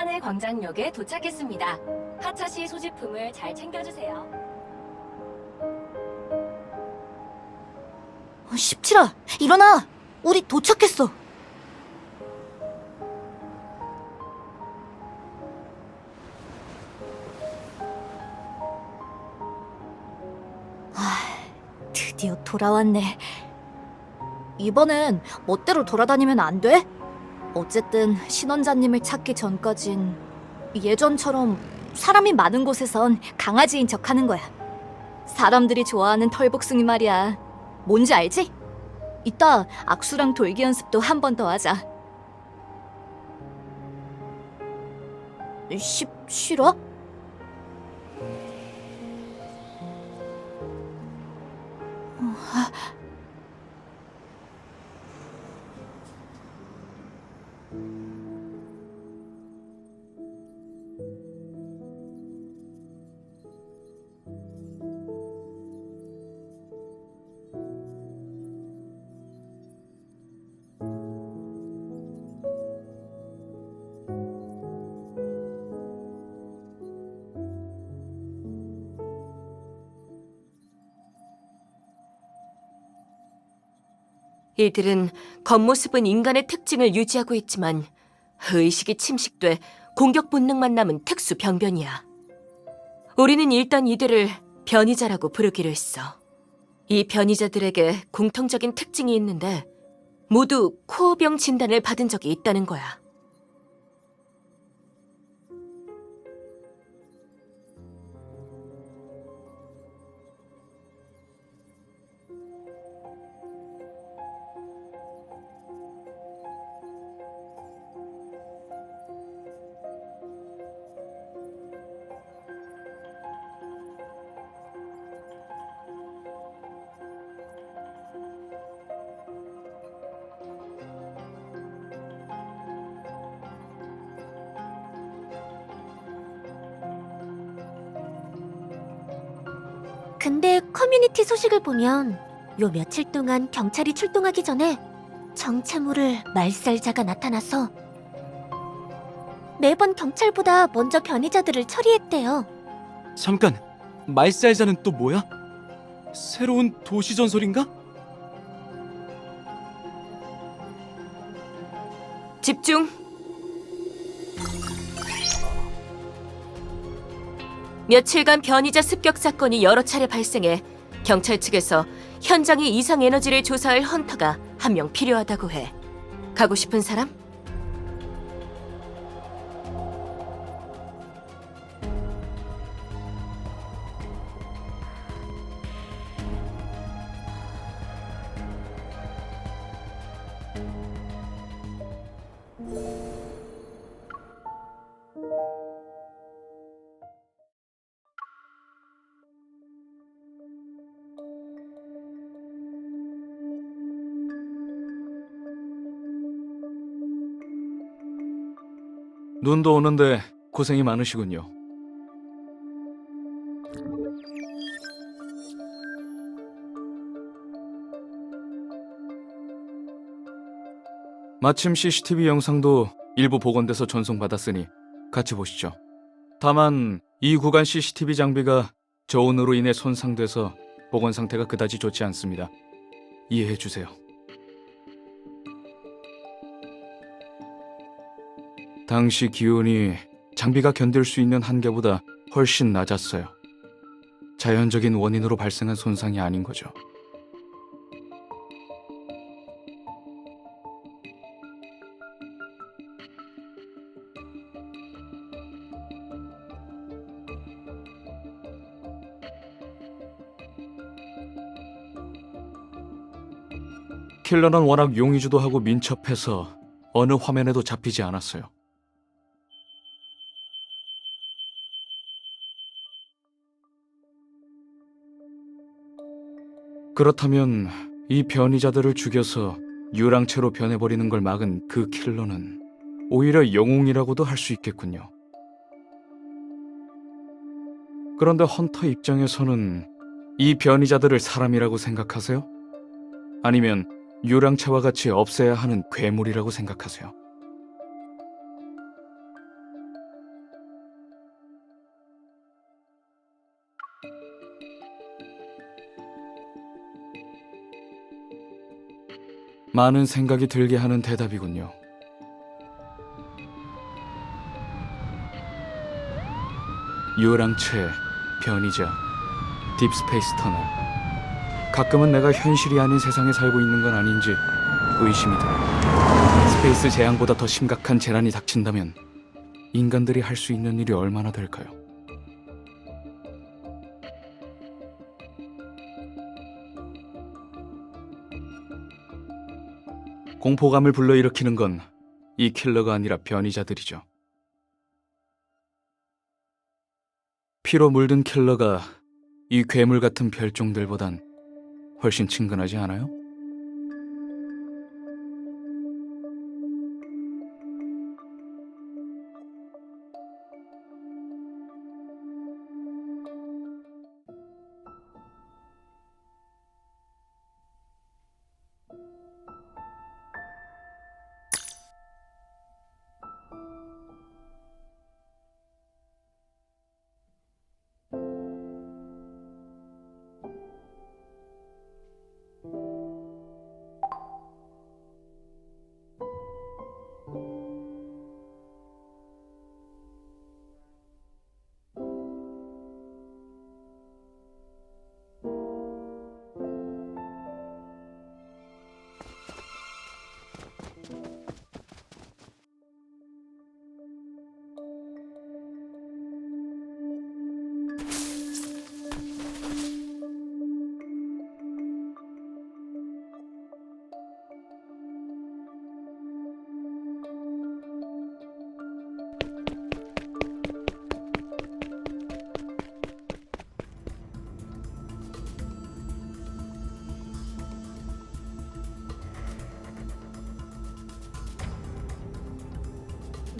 하늘 광장역에 도착했습니다. 하차시 소지품을 잘 챙겨주세요. 17아, 일어나! 우리 도착했어! 드디어 돌아왔네. 이번엔 멋대로 돌아다니면 안 돼? 어쨌든 신원자님을 찾기 전까진 예전처럼 사람이 많은 곳에선 강아지인 척하는 거야. 사람들이 좋아하는 털복숭이 말이야. 뭔지 알지? 이따 악수랑 돌기 연습도 한 번 더 하자. 싫어? 이들은 겉모습은 인간의 특징을 유지하고 있지만 의식이 침식돼 공격 본능만 남은 특수 병변이야. 우리는 일단 이들을 변이자라고 부르기로 했어. 이 변이자들에게 공통적인 특징이 있는데 모두 코어병 진단을 받은 적이 있다는 거야. 근데 커뮤니티 소식을 보면 요 며칠 동안 경찰이 출동하기 전에 정체모를 말살자가 나타나서 매번 경찰보다 먼저 변이자들을 처리했대요. 잠깐, 말살자는 또 뭐야? 새로운 도시 전설인가? 집중! 며칠간 변이자 습격 사건이 여러 차례 발생해 경찰 측에서 현장의 이상 에너지를 조사할 헌터가 한 명 필요하다고 해. 가고 싶은 사람? 눈도 오는데 고생이 많으시군요. 마침 CCTV 영상도 일부 복원돼서 전송받았으니 같이 보시죠. 다만 이 구간 CCTV 장비가 저온으로 인해 손상돼서 복원 상태가 그다지 좋지 않습니다. 이해해 주세요. 당시 기온이 장비가 견딜 수 있는 한계보다 훨씬 낮았어요. 자연적인 원인으로 발생한 손상이 아닌 거죠. 킬러는 워낙 용의주도하고 민첩해서 어느 화면에도 잡히지 않았어요. 그렇다면 이 변이자들을 죽여서 유랑체로 변해버리는 걸 막은 그 킬러는 오히려 영웅이라고도 할 수 있겠군요. 그런데 헌터 입장에서는 이 변이자들을 사람이라고 생각하세요? 아니면 유랑체와 같이 없애야 하는 괴물이라고 생각하세요? 많은 생각이 들게 하는 대답이군요. 유랑체, 변이자, 딥스페이스 터널. 가끔은 내가 현실이 아닌 세상에 살고 있는 건 아닌지 의심이 들어요. 스페이스 재앙보다 더 심각한 재난이 닥친다면 인간들이 할 수 있는 일이 얼마나 될까요? 공포감을 불러일으키는 건 이 킬러가 아니라 변이자들이죠. 피로 물든 킬러가 이 괴물 같은 별종들보단 훨씬 친근하지 않아요?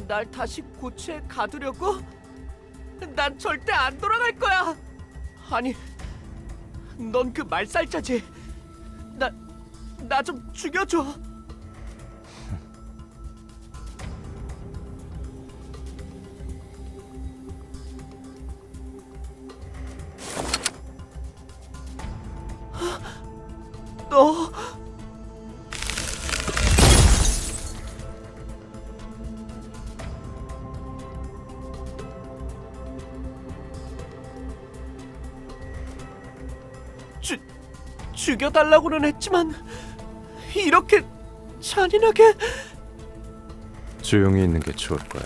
날 다시 고체에 가두려고? 난 절대 안 돌아갈 거야. 아니, 넌 그 말살자지. 나 좀 죽여줘. 너 죽여달라고는 했지만 이렇게 잔인하게. 조용히 있는 게 좋을 거야.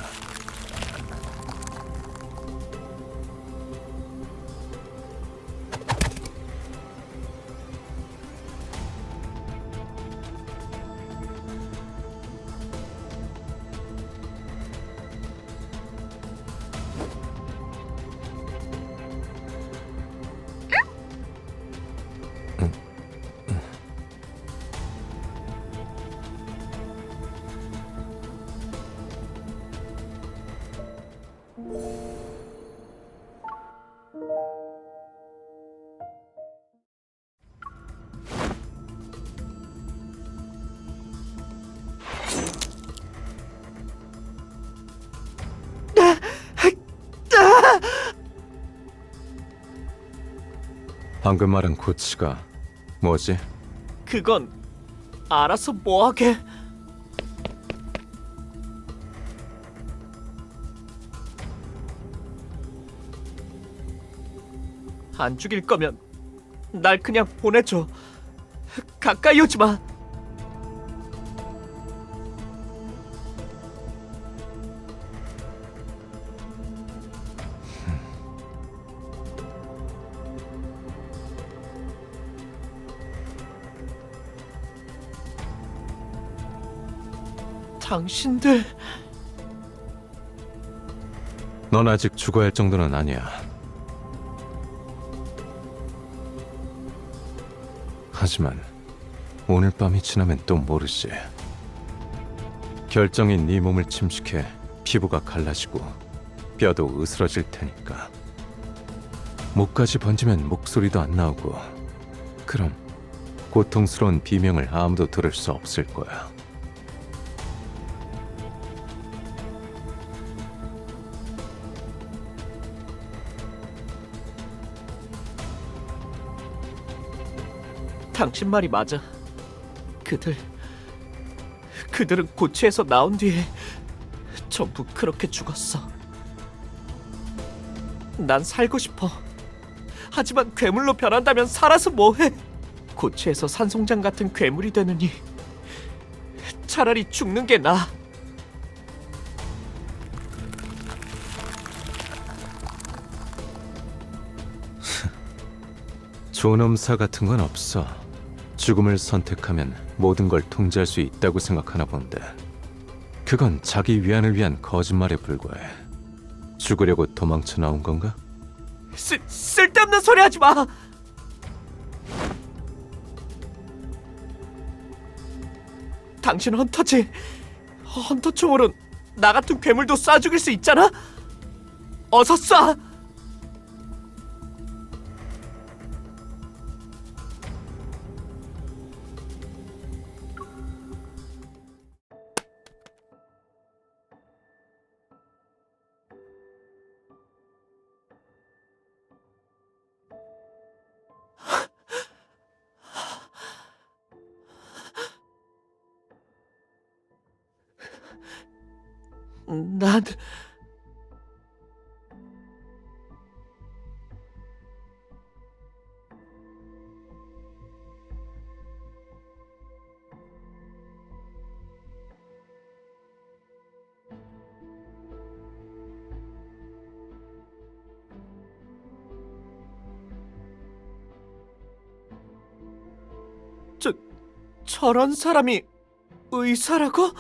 방금 말한 고치가 뭐지? 그건 알아서 뭐하게. 안 죽일 거면 날 그냥 보내줘. 가까이 오지 마. 당신들 넌 아직 죽어야 할 정도는 아니야. 하지만 오늘 밤이 지나면 또 모르지. 결정이 네 몸을 침식해 피부가 갈라지고 뼈도 으스러질 테니까. 목까지 번지면 목소리도 안 나오고, 그럼 고통스러운 비명을 아무도 들을 수 없을 거야. 당신 말이 맞아. 그들 그들은 고치에서 나온 뒤에 전부 그렇게 죽었어. 난 살고 싶어. 하지만 괴물로 변한다면 살아서 뭐해? 고치에서 산송장 같은 괴물이 되느니 차라리 죽는 게 나아. 존엄사 같은 건 없어. 죽음을 선택하면 모든 걸 통제할 수 있다고 생각하나 본데 그건 자기 위안을 위한 거짓말에 불과해. 죽으려고 도망쳐 나온 건가? 쓸데없는 소리 하지 마. 당신 헌터지. 헌터 총으로 나 같은 괴물도 쏴 죽일 수 있잖아. 어서 쏴. 난 저런 사람이 의사라고?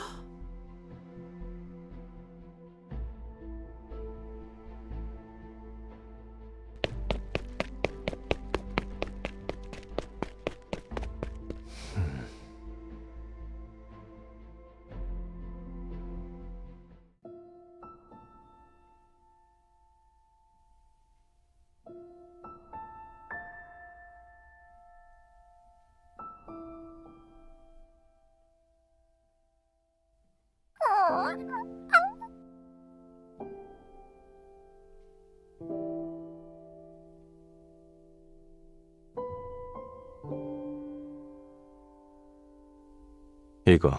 이거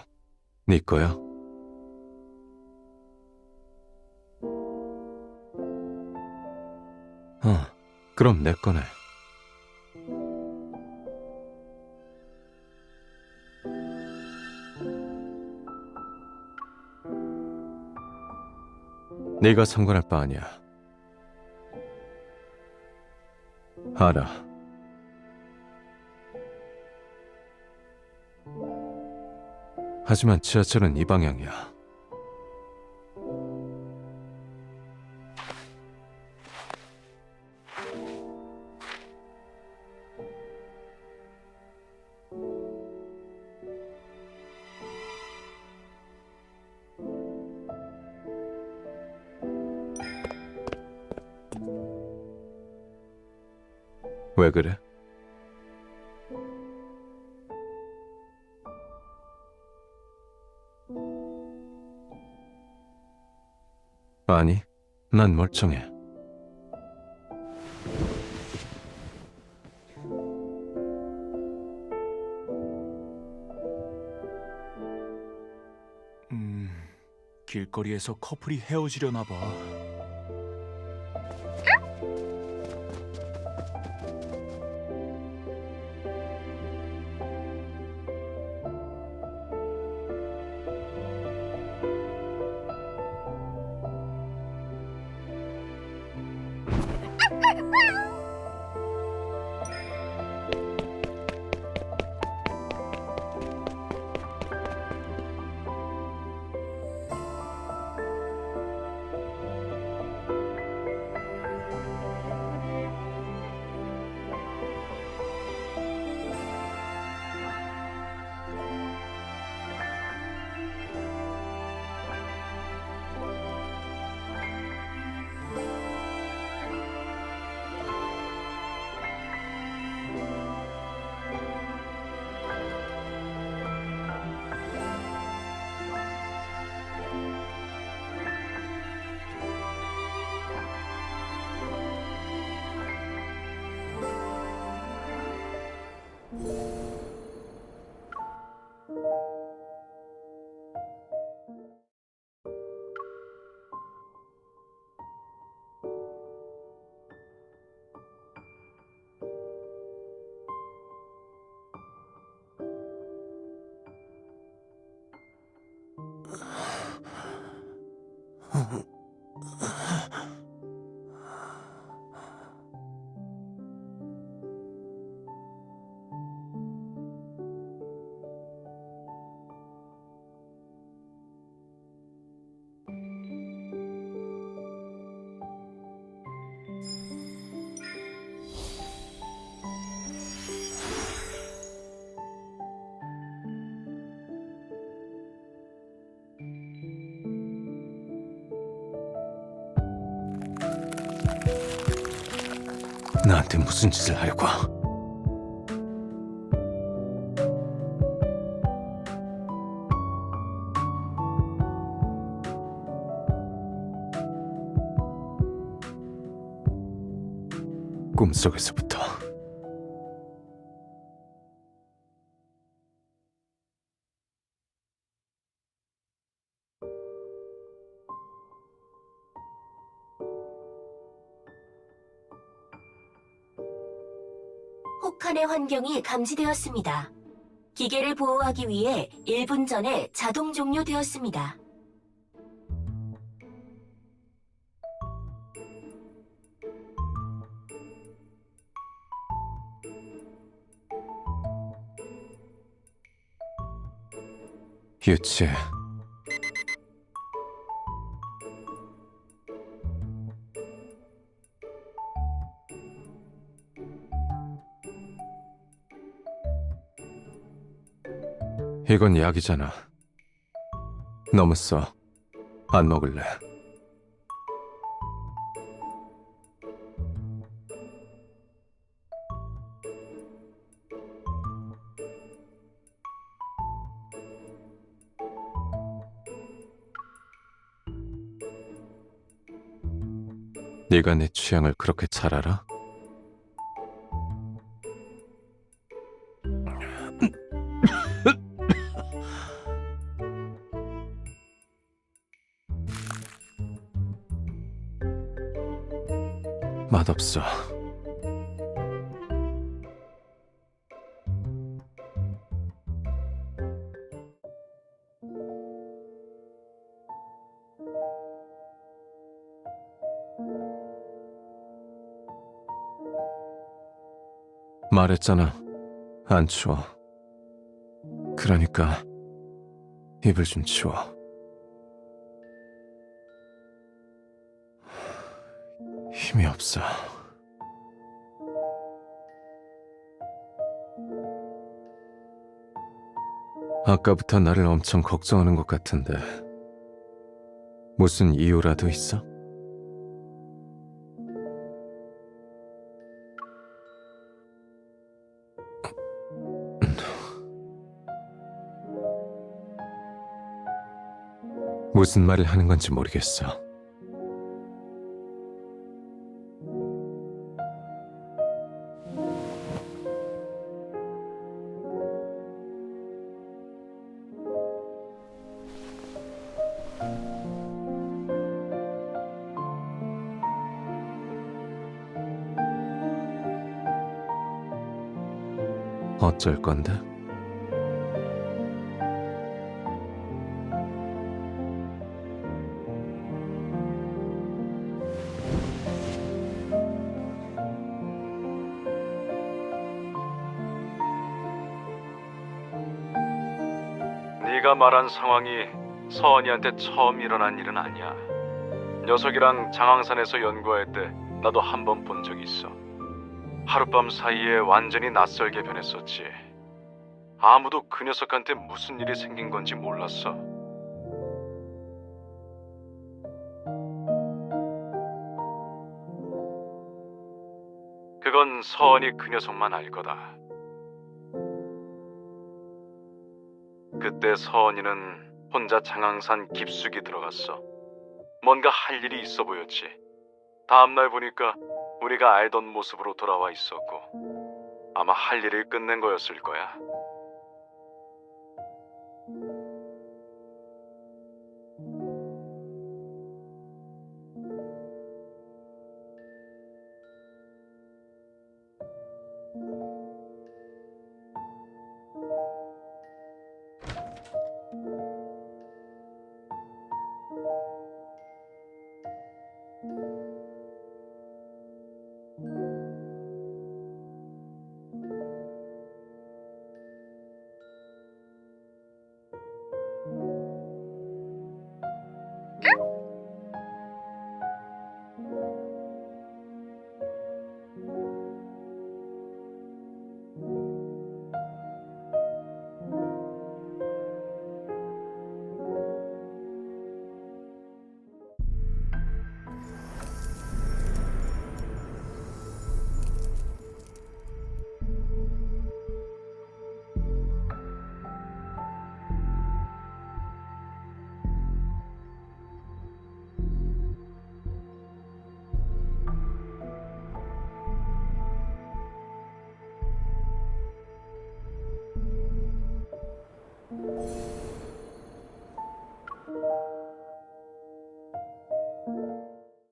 네 거야? 그럼 내 거네. 네가 상관할 바 아니야. 알아. 하지만 지하철은 이 방향이야. 왜 그래? 아니, 난 멀쩡해. 길거리에서 커플이 헤어지려나 봐. 나한테 무슨 짓을 하려고? 꿈속에서부터 혹한의 환경이 감지되었습니다. 기계를 보호하기 위해 1분 전에 자동 종료되었습니다. 유치해. 이건 약이잖아. 너무 써. 안 먹을래. 네가 내 취향을 그렇게 잘 알아? 맛없어. 말했잖아. 안 추워. 그러니까 입을 좀 치워. 힘이 없어. 아까부터 나를 엄청 걱정하는 것 같은데 무슨 이유라도 있어? 무슨 말을 하는 건지 모르겠어. 어쩔 건데? 네가 말한 상황이 서원이한테 처음 일어난 일은 아니야. 녀석이랑 장항산에서 연구할 때 나도 한 번 본 적이 있어. 하룻밤 사이에 완전히 낯설게 변했었지. 아무도 그 녀석한테 무슨 일이 생긴 건지 몰랐어. 그건 서원이 그 녀석만 알 거다. 그때 서원이는 혼자 장항산 깊숙이 들어갔어. 뭔가 할 일이 있어 보였지. 다음날 보니까 우리가 알던 모습으로 돌아와 있었고 아마 할 일을 끝낸 거였을 거야.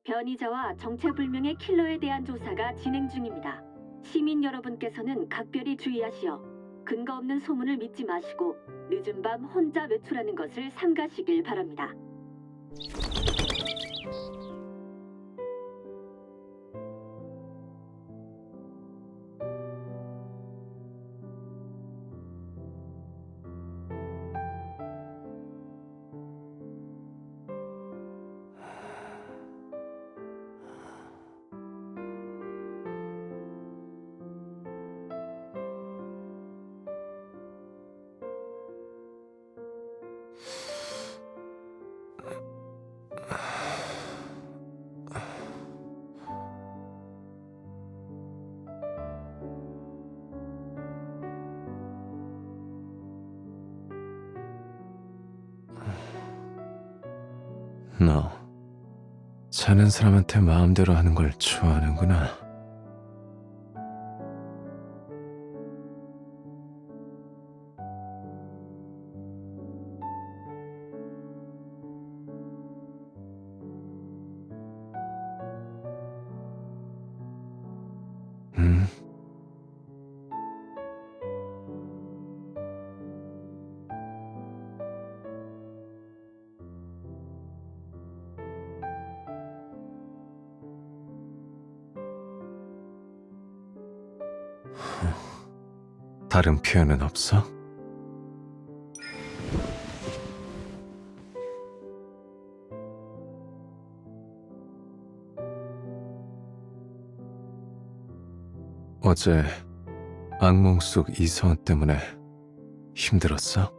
변이자와 정체불명의 킬러에 대한 조사가 진행 중입니다. 시민 여러분께서는 각별히 주의하시어 근거 없는 소문을 믿지 마시고 늦은 밤 혼자 외출하는 것을 삼가시길 바랍니다. 너 자는 사람한테 마음대로 하는 걸 좋아하는구나. 응? 다른 표현은 없어? 어제 악몽 속 이서원 때문에 힘들었어?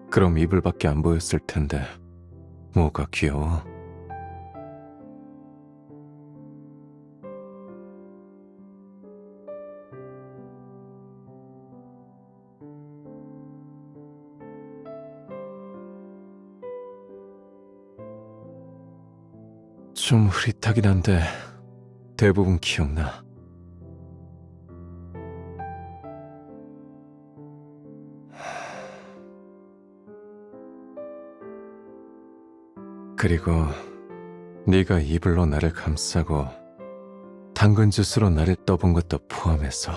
그럼 이불밖에 안 보였을 텐데 뭐가 귀여워? 좀 흐릿하긴 한데 대부분 기억나. 그리고 네가 이불로 나를 감싸고 당근 주스로 나를 떠본 것도 포함해서.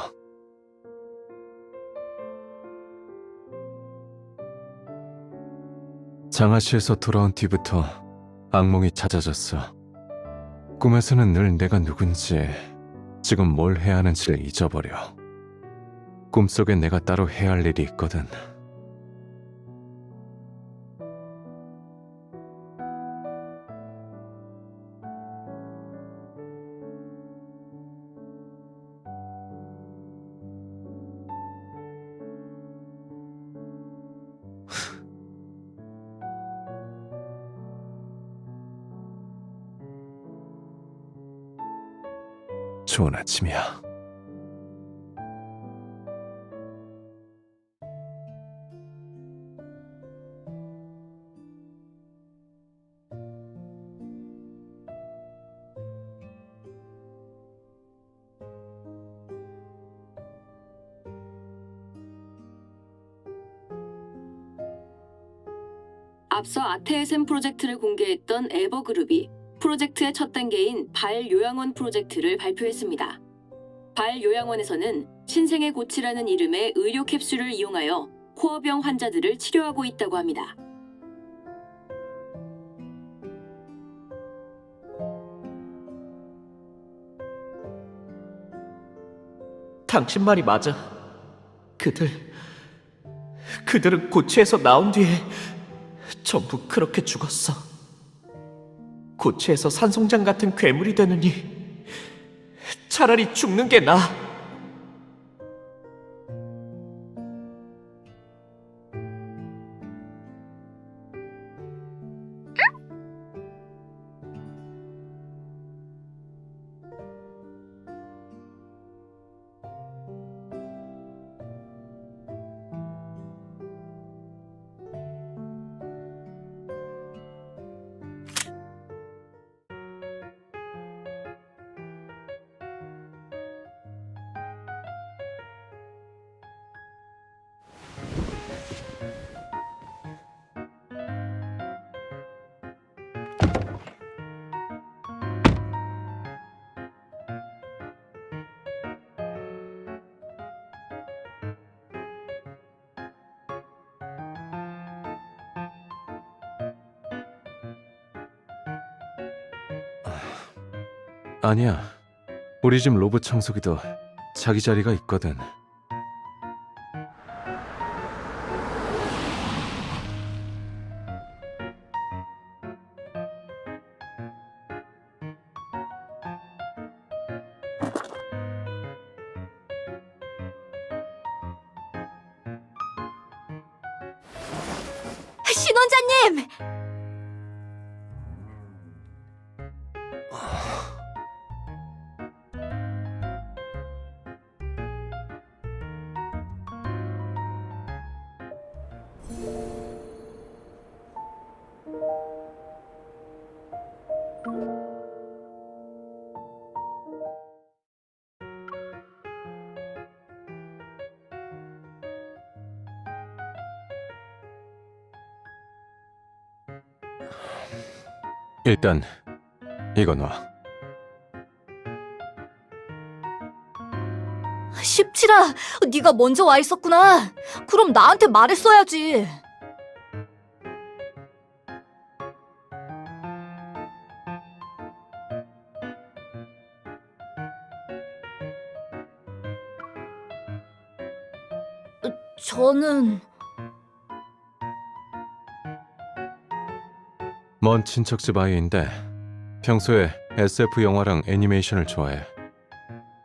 장화시에서 돌아온 뒤부터 악몽이 잦아졌어. 꿈에서는 늘 내가 누군지, 지금 뭘 해야 하는지를 잊어버려. 꿈속에 내가 따로 해야 할 일이 있거든. 좋은 아침이야. 앞서 아테에센 프로젝트를 공개했던 에버그룹이 프로젝트의 첫 단계인 발요양원 프로젝트를 발표했습니다. 발요양원에서는 신생의 고치라는 이름의 의료 캡슐을 이용하여 코어병 환자들을 치료하고 있다고 합니다. 당신 말이 맞아. 그들은 고체에서 나온 뒤에 전부 그렇게 죽었어. 고체에서 산송장 같은 괴물이 되느니 차라리 죽는 게 나아. 아니야. 우리 집 로봇 청소기도 자기 자리가 있거든. 신원자님! 일단 이거 놔. 17아, 네가 먼저 와 있었구나. 그럼 나한테 말했어야지. 저는 먼 친척집 아이인데 평소에 SF 영화랑 애니메이션을 좋아해.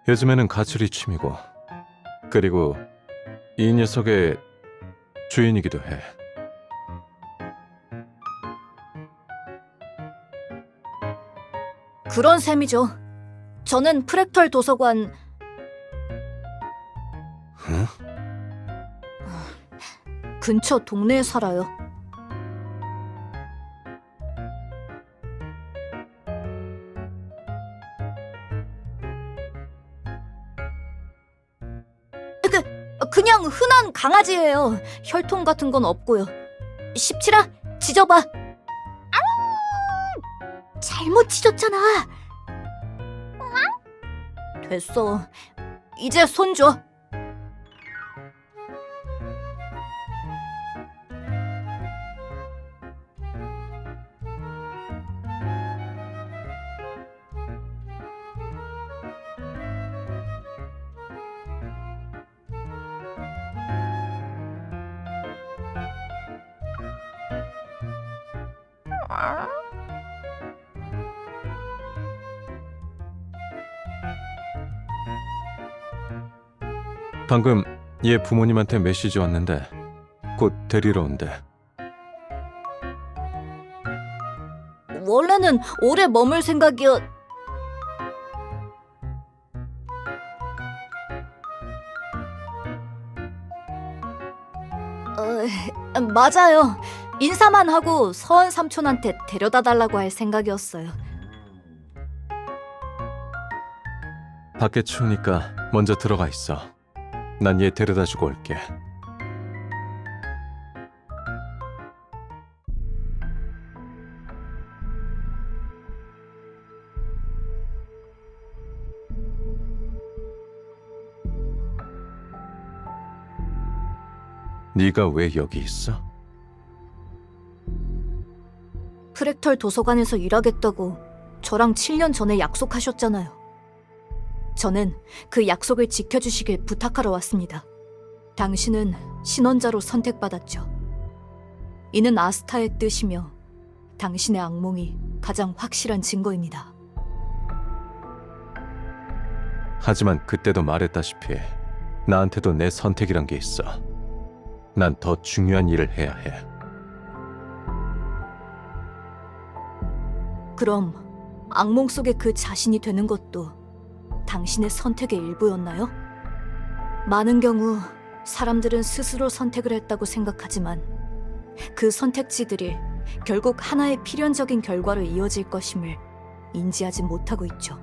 요즘에는 가출이 취미고, 그리고 이 녀석의 주인이기도 해. 그런 셈이죠. 저는 프랙털 도서관 응? 근처 동네에 살아요. 그냥 흔한 강아지예요. 혈통 같은 건 없고요. 17아, 짖어봐. 잘못 짖었잖아. 됐어. 이제 손 줘. 방금 얘 부모님한테 메시지 왔는데 곧 데리러 온대. 원래는 오래 머물 생각이었... 맞아요. 인사만 하고 서원 삼촌한테 데려다 달라고 할 생각이었어요. 밖에 추우니까 먼저 들어가 있어. 난 얘 데려다 주고 올게. 네가 왜 여기 있어? 프랙털 도서관에서 일하겠다고 저랑 7년 전에 약속하셨잖아요. 저는 그 약속을 지켜주시길 부탁하러 왔습니다. 당신은 신원자로 선택받았죠. 이는 아스타의 뜻이며 당신의 악몽이 가장 확실한 증거입니다. 하지만 그때도 말했다시피 나한테도 내 선택이란 게 있어. 난 더 중요한 일을 해야 해. 그럼 악몽 속의 그 자신이 되는 것도 당신의 선택의 일부였나요? 많은 경우 사람들은 스스로 선택을 했다고 생각하지만 그 선택지들이 결국 하나의 필연적인 결과로 이어질 것임을 인지하지 못하고 있죠.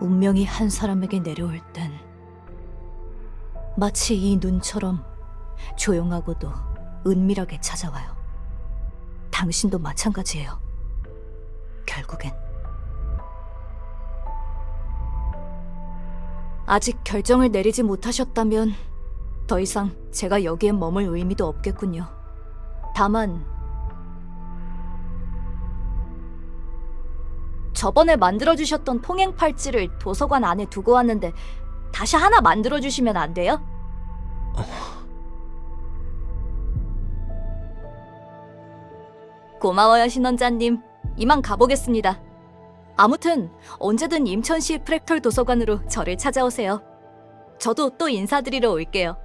운명이 한 사람에게 내려올 땐 마치 이 눈처럼 조용하고도 은밀하게 찾아와요. 당신도 마찬가지예요. 결국엔. 아직 결정을 내리지 못하셨다면 더 이상 제가 여기에 머물 의미도 없겠군요. 다만 저번에 만들어주셨던 통행 팔찌를 도서관 안에 두고 왔는데 다시 하나 만들어주시면 안 돼요? 고마워요, 신원자님. 이만 가보겠습니다. 아무튼 언제든 임천시 프랙털 도서관으로 저를 찾아오세요. 저도 또 인사드리러 올게요.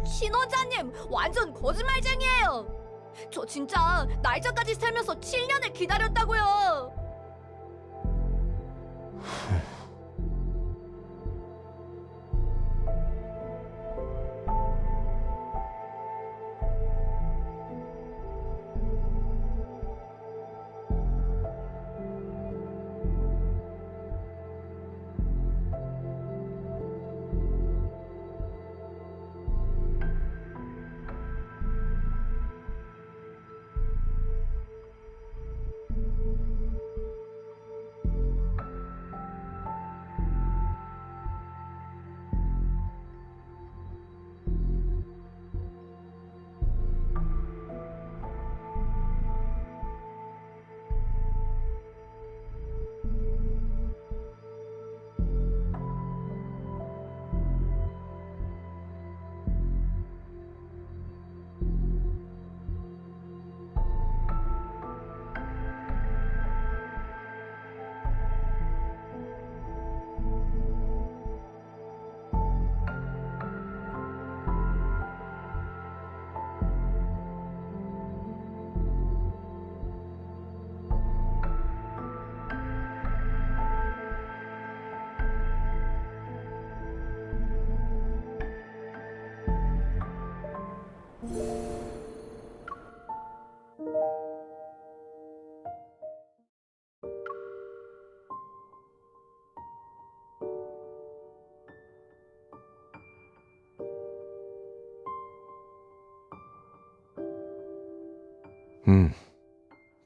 신원자님, 완전 거짓말쟁이에요. 저 진짜 날짜까지 세면서 7년을 기다렸다고요.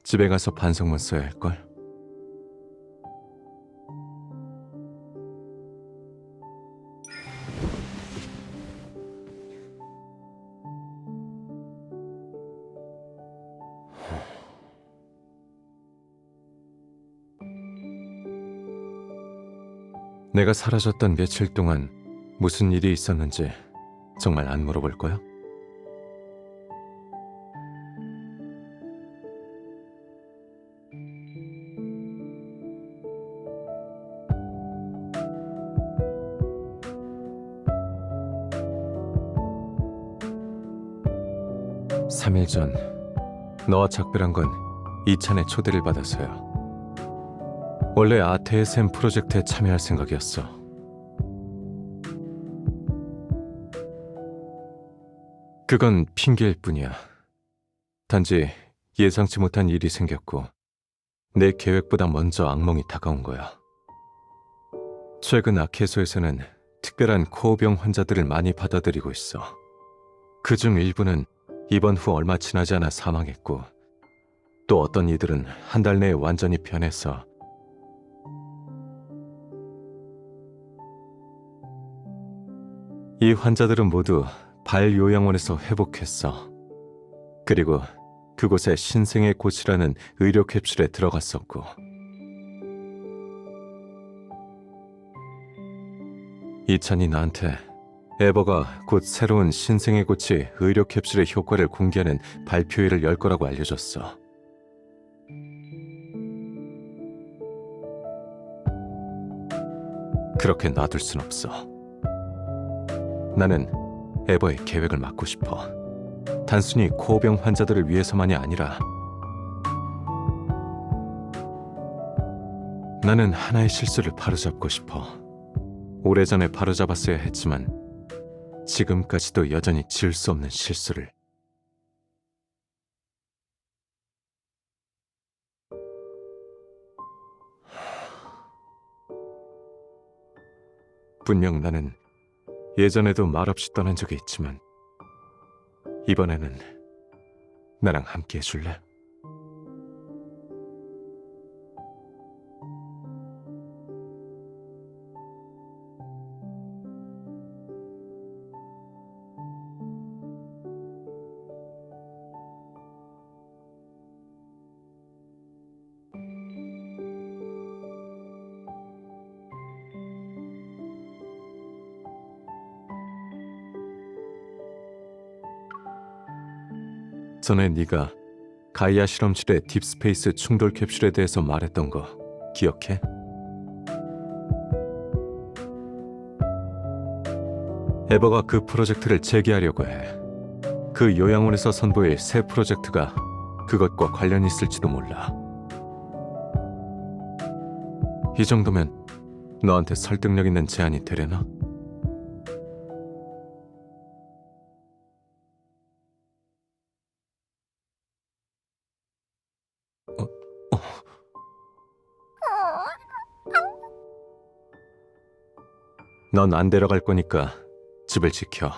집에 가서 반성문 써야 할걸. 내가 사라졌던 며칠 동안 무슨 일이 있었는지 정말 안 물어볼 거야? 삼 일 전 너와 작별한 건 이찬의 초대를 받아서야. 원래 아테의 샘 프로젝트에 참여할 생각이었어. 그건 핑계일 뿐이야. 단지 예상치 못한 일이 생겼고 내 계획보다 먼저 악몽이 다가온 거야. 최근 아케소에서는 특별한 코어병 환자들을 많이 받아들이고 있어. 그중 일부는 입원 후 얼마 지나지 않아 사망했고, 또 어떤 이들은 한 달 내에 완전히 변해서 이 환자들은 모두 발요양원에서 회복했어. 그리고 그곳에 신생의 고치라는 의료 캡슐에 들어갔었고, 이찬이 나한테 에버가 곧 새로운 신생의 고치 의료 캡슐의 효과를 공개하는 발표회를 열 거라고 알려줬어. 그렇게 놔둘 순 없어. 나는 에버의 계획을 막고 싶어. 단순히 코어병 환자들을 위해서만이 아니라 나는 하나의 실수를 바로잡고 싶어. 오래전에 바로잡았어야 했지만 지금까지도 여전히 지을 수 없는 실수를. 분명 나는 예전에도 말없이 떠난 적이 있지만 이번에는 나랑 함께 해줄래? 전에 네가 가이아 실험실의 딥스페이스 충돌 캡슐에 대해서 말했던 거 기억해? 에버가 그 프로젝트를 재개하려고 해. 그 요양원에서 선보일 새 프로젝트가 그것과 관련이 있을지도 몰라. 이 정도면 너한테 설득력 있는 제안이 되려나? 넌 안 데려갈 거니까 집을 지켜.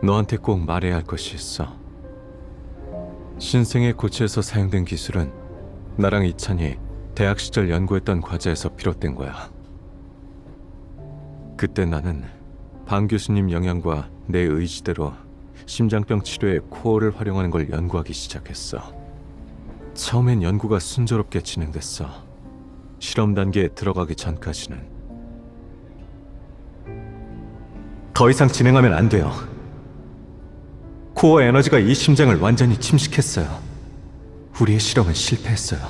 너한테 꼭 말해야 할 것이 있어. 신생의 고체에서 사용된 기술은 나랑 이찬이 대학 시절 연구했던 과제에서 비롯된 거야. 그때 나는 방 교수님 영향과 내 의지대로 심장병 치료에 코어를 활용하는 걸 연구하기 시작했어. 처음엔 연구가 순조롭게 진행됐어. 실험 단계에 들어가기 전까지는. 더 이상 진행하면 안 돼요. 코어 에너지가 이 심장을 완전히 침식했어요. 우리의 실험은 실패했어요.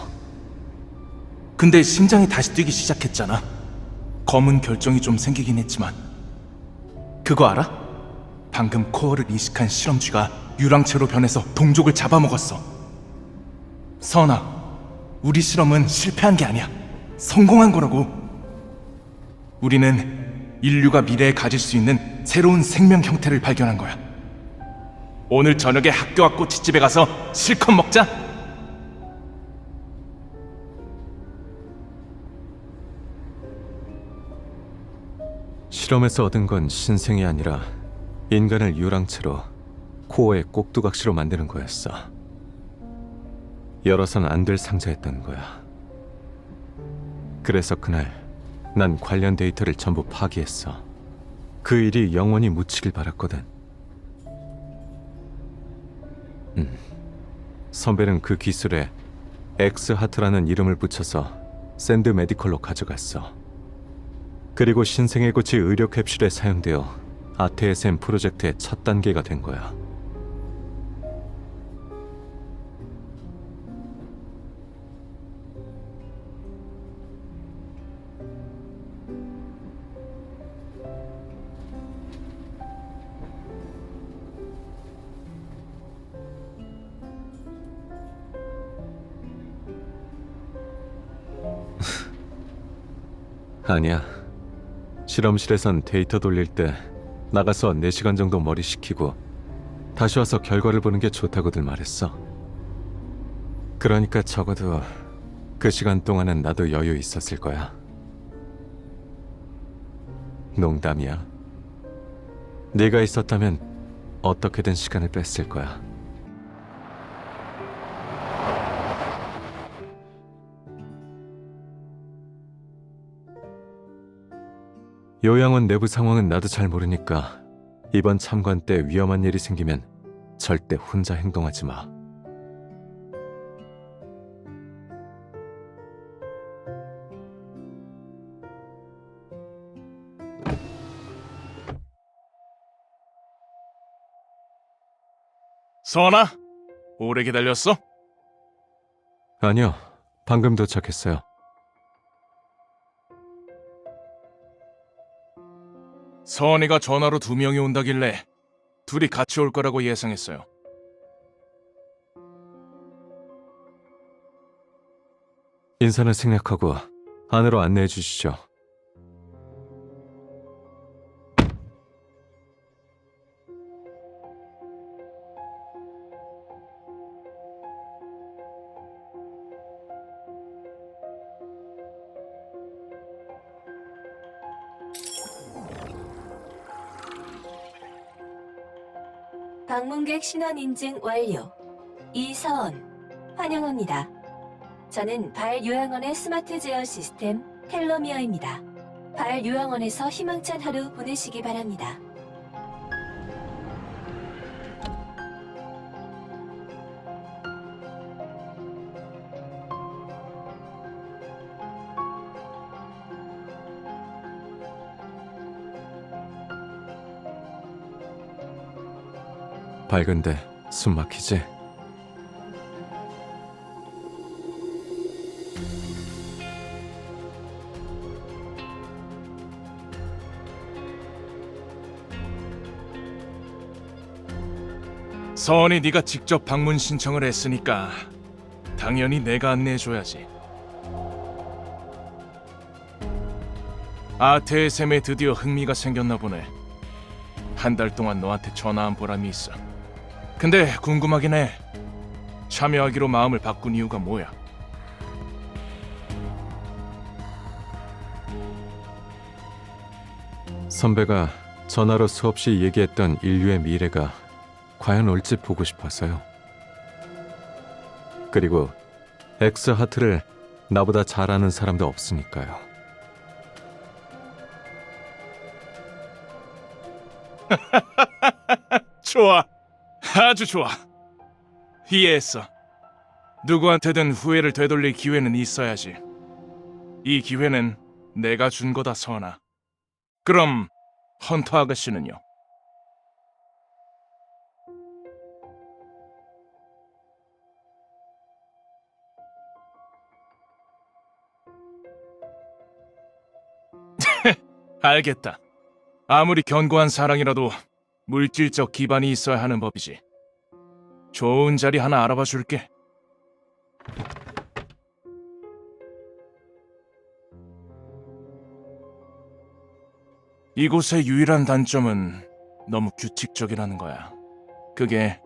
근데 심장이 다시 뛰기 시작했잖아. 검은 결정이 좀 생기긴 했지만. 그거 알아? 방금 코어를 이식한 실험쥐가 유랑체로 변해서 동족을 잡아먹었어. 서은아, 우리 실험은 실패한 게 아니야. 성공한 거라고. 우리는 인류가 미래에 가질 수 있는 새로운 생명 형태를 발견한 거야. 오늘 저녁에 학교 앞 꼬치집에 가서 실컷 먹자. 실험에서 얻은 건 신생이 아니라 인간을 유랑체로 코어의 꼭두각시로 만드는 거였어. 열어선 안 될 상자였던 거야. 그래서 그날 난 관련 데이터를 전부 파기했어. 그 일이 영원히 묻히길 바랐거든. 선배는 그 기술에 엑스하트라는 이름을 붙여서 샌드 메디컬로 가져갔어. 그리고 신생의 고치 의료 캡슐에 사용되어 아테에셈 프로젝트의 첫 단계가 된 거야. 아니야. 실험실에선 데이터 돌릴 때 나가서 4시간 정도 머리 식히고 다시 와서 결과를 보는 게 좋다고들 말했어. 그러니까 적어도 그 시간 동안은 나도 여유 있었을 거야. 농담이야. 네가 있었다면 어떻게든 시간을 뺐을 거야. 요양원 내부 상황은 나도 잘 모르니까 이번 참관 때 위험한 일이 생기면 절대 혼자 행동하지 마. 서은아, 오래 기다렸어? 아니요, 방금 도착했어요. 서원이가 전화로 2명이 온다길래 둘이 같이 올 거라고 예상했어요. 인사는 생략하고 안으로 안내해 주시죠. 방문객 신원 인증 완료. 이서원, 환영합니다. 저는 발 요양원의 스마트 제어 시스템 텔러미어입니다. 발 요양원에서 희망찬 하루 보내시기 바랍니다. 밝은데 숨 막히지? 서원이 네가 직접 방문 신청을 했으니까 당연히 내가 안내해줘야지. 아테의 셈에 드디어 흥미가 생겼나 보네. 한 달 동안 너한테 전화한 보람이 있어. 근데 궁금하긴 해. 참여하기로 마음을 바꾼 이유가 뭐야? 선배가 전화로 수없이 얘기했던 인류의 미래가 과연 올지 보고 싶어서요. 그리고 엑스하트를 나보다 잘 아는 사람도 없으니까요. 좋아. 아주 좋아. 이해했어. 누구한테든 후회를 되돌릴 기회는 있어야지. 이 기회는 내가 준 거다, 서원아. 그럼 헌터 아가씨는요? 알겠다. 아무리 견고한 사랑이라도 물질적 기반이 있어야 하는 법이지. 좋은 자리 하나 알아봐 줄게. 이곳의 유일한 단점은 너무 규칙적이라는 거야. 그게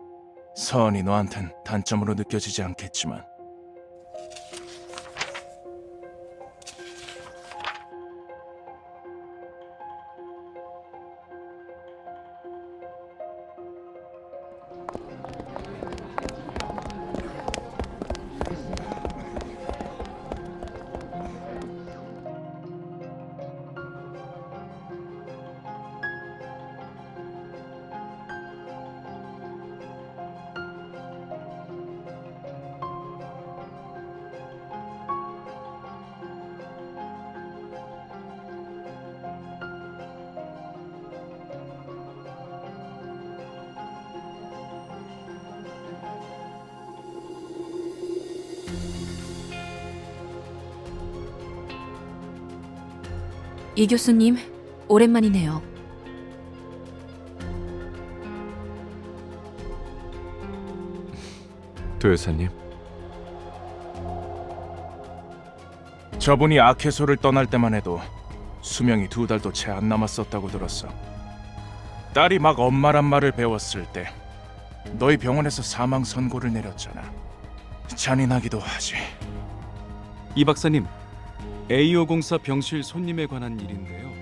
서원이 너한텐 단점으로 느껴지지 않겠지만. 이 교수님, 오랜만이네요. 도 여사님, 저분이 아케소를 떠날 때만 해도 수명이 2달도 채 안 남았었다고 들었어. 딸이 막 엄마란 말을 배웠을 때 너희 병원에서 사망 선고를 내렸잖아. 잔인하기도 하지. 이 박사님, A504 병실 손님에 관한 일인데요.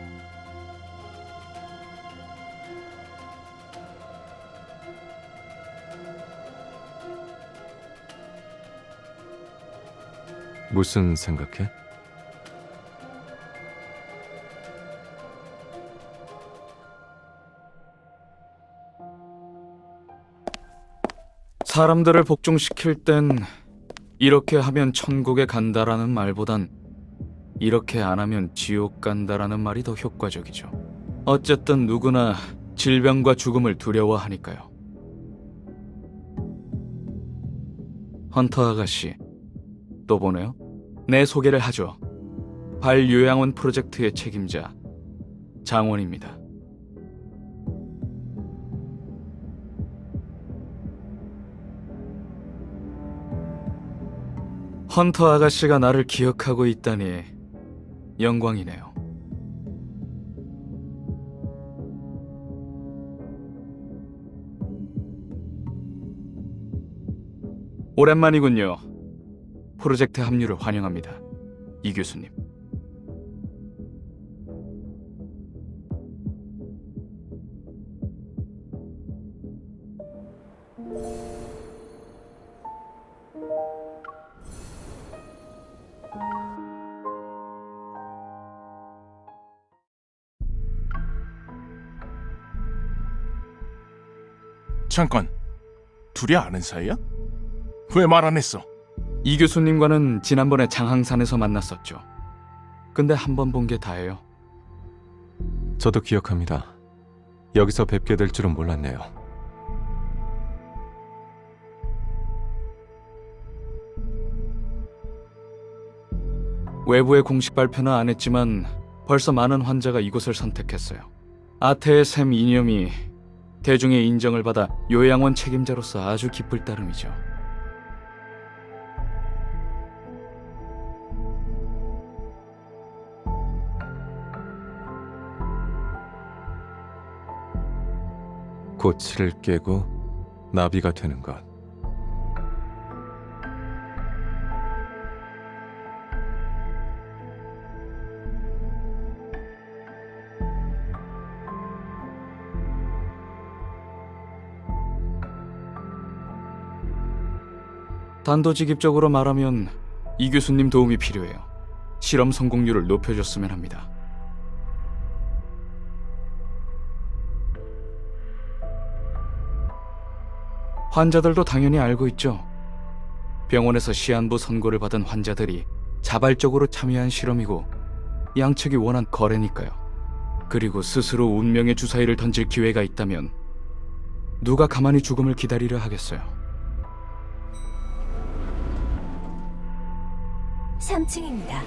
무슨 생각해? 사람들을 복종시킬 땐 이렇게 하면 천국에 간다라는 말보단 이렇게 안 하면 지옥 간다라는 말이 더 효과적이죠. 어쨌든 누구나 질병과 죽음을 두려워하니까요. 헌터 아가씨, 또 보네요. 내 소개를 하죠. 발요양원 프로젝트의 책임자 장원입니다. 헌터 아가씨가 나를 기억하고 있다니 영광이네요. 오랜만이군요. 프로젝트 합류를 환영합니다. 이 교수님. 잠깐, 둘이 아는 사이야? 왜 말 안 했어? 이 교수님과는 지난번에 장항산에서 만났었죠. 근데 한 번 본 게 다예요. 저도 기억합니다. 여기서 뵙게 될 줄은 몰랐네요. 외부에 공식 발표는 안 했지만 벌써 많은 환자가 이곳을 선택했어요. 아테의 샘 이념이 대중의 인정을 받아 요양원 책임자로서 아주 기쁠 따름이죠. 고치를 깨고 나비가 되는 것. 단도직입적으로 말하면 이 교수님 도움이 필요해요. 실험 성공률을 높여줬으면 합니다. 환자들도 당연히 알고 있죠. 병원에서 시한부 선고를 받은 환자들이 자발적으로 참여한 실험이고 양측이 원한 거래니까요. 그리고 스스로 운명의 주사위를 던질 기회가 있다면 누가 가만히 죽음을 기다리려 하겠어요. 3층입니다.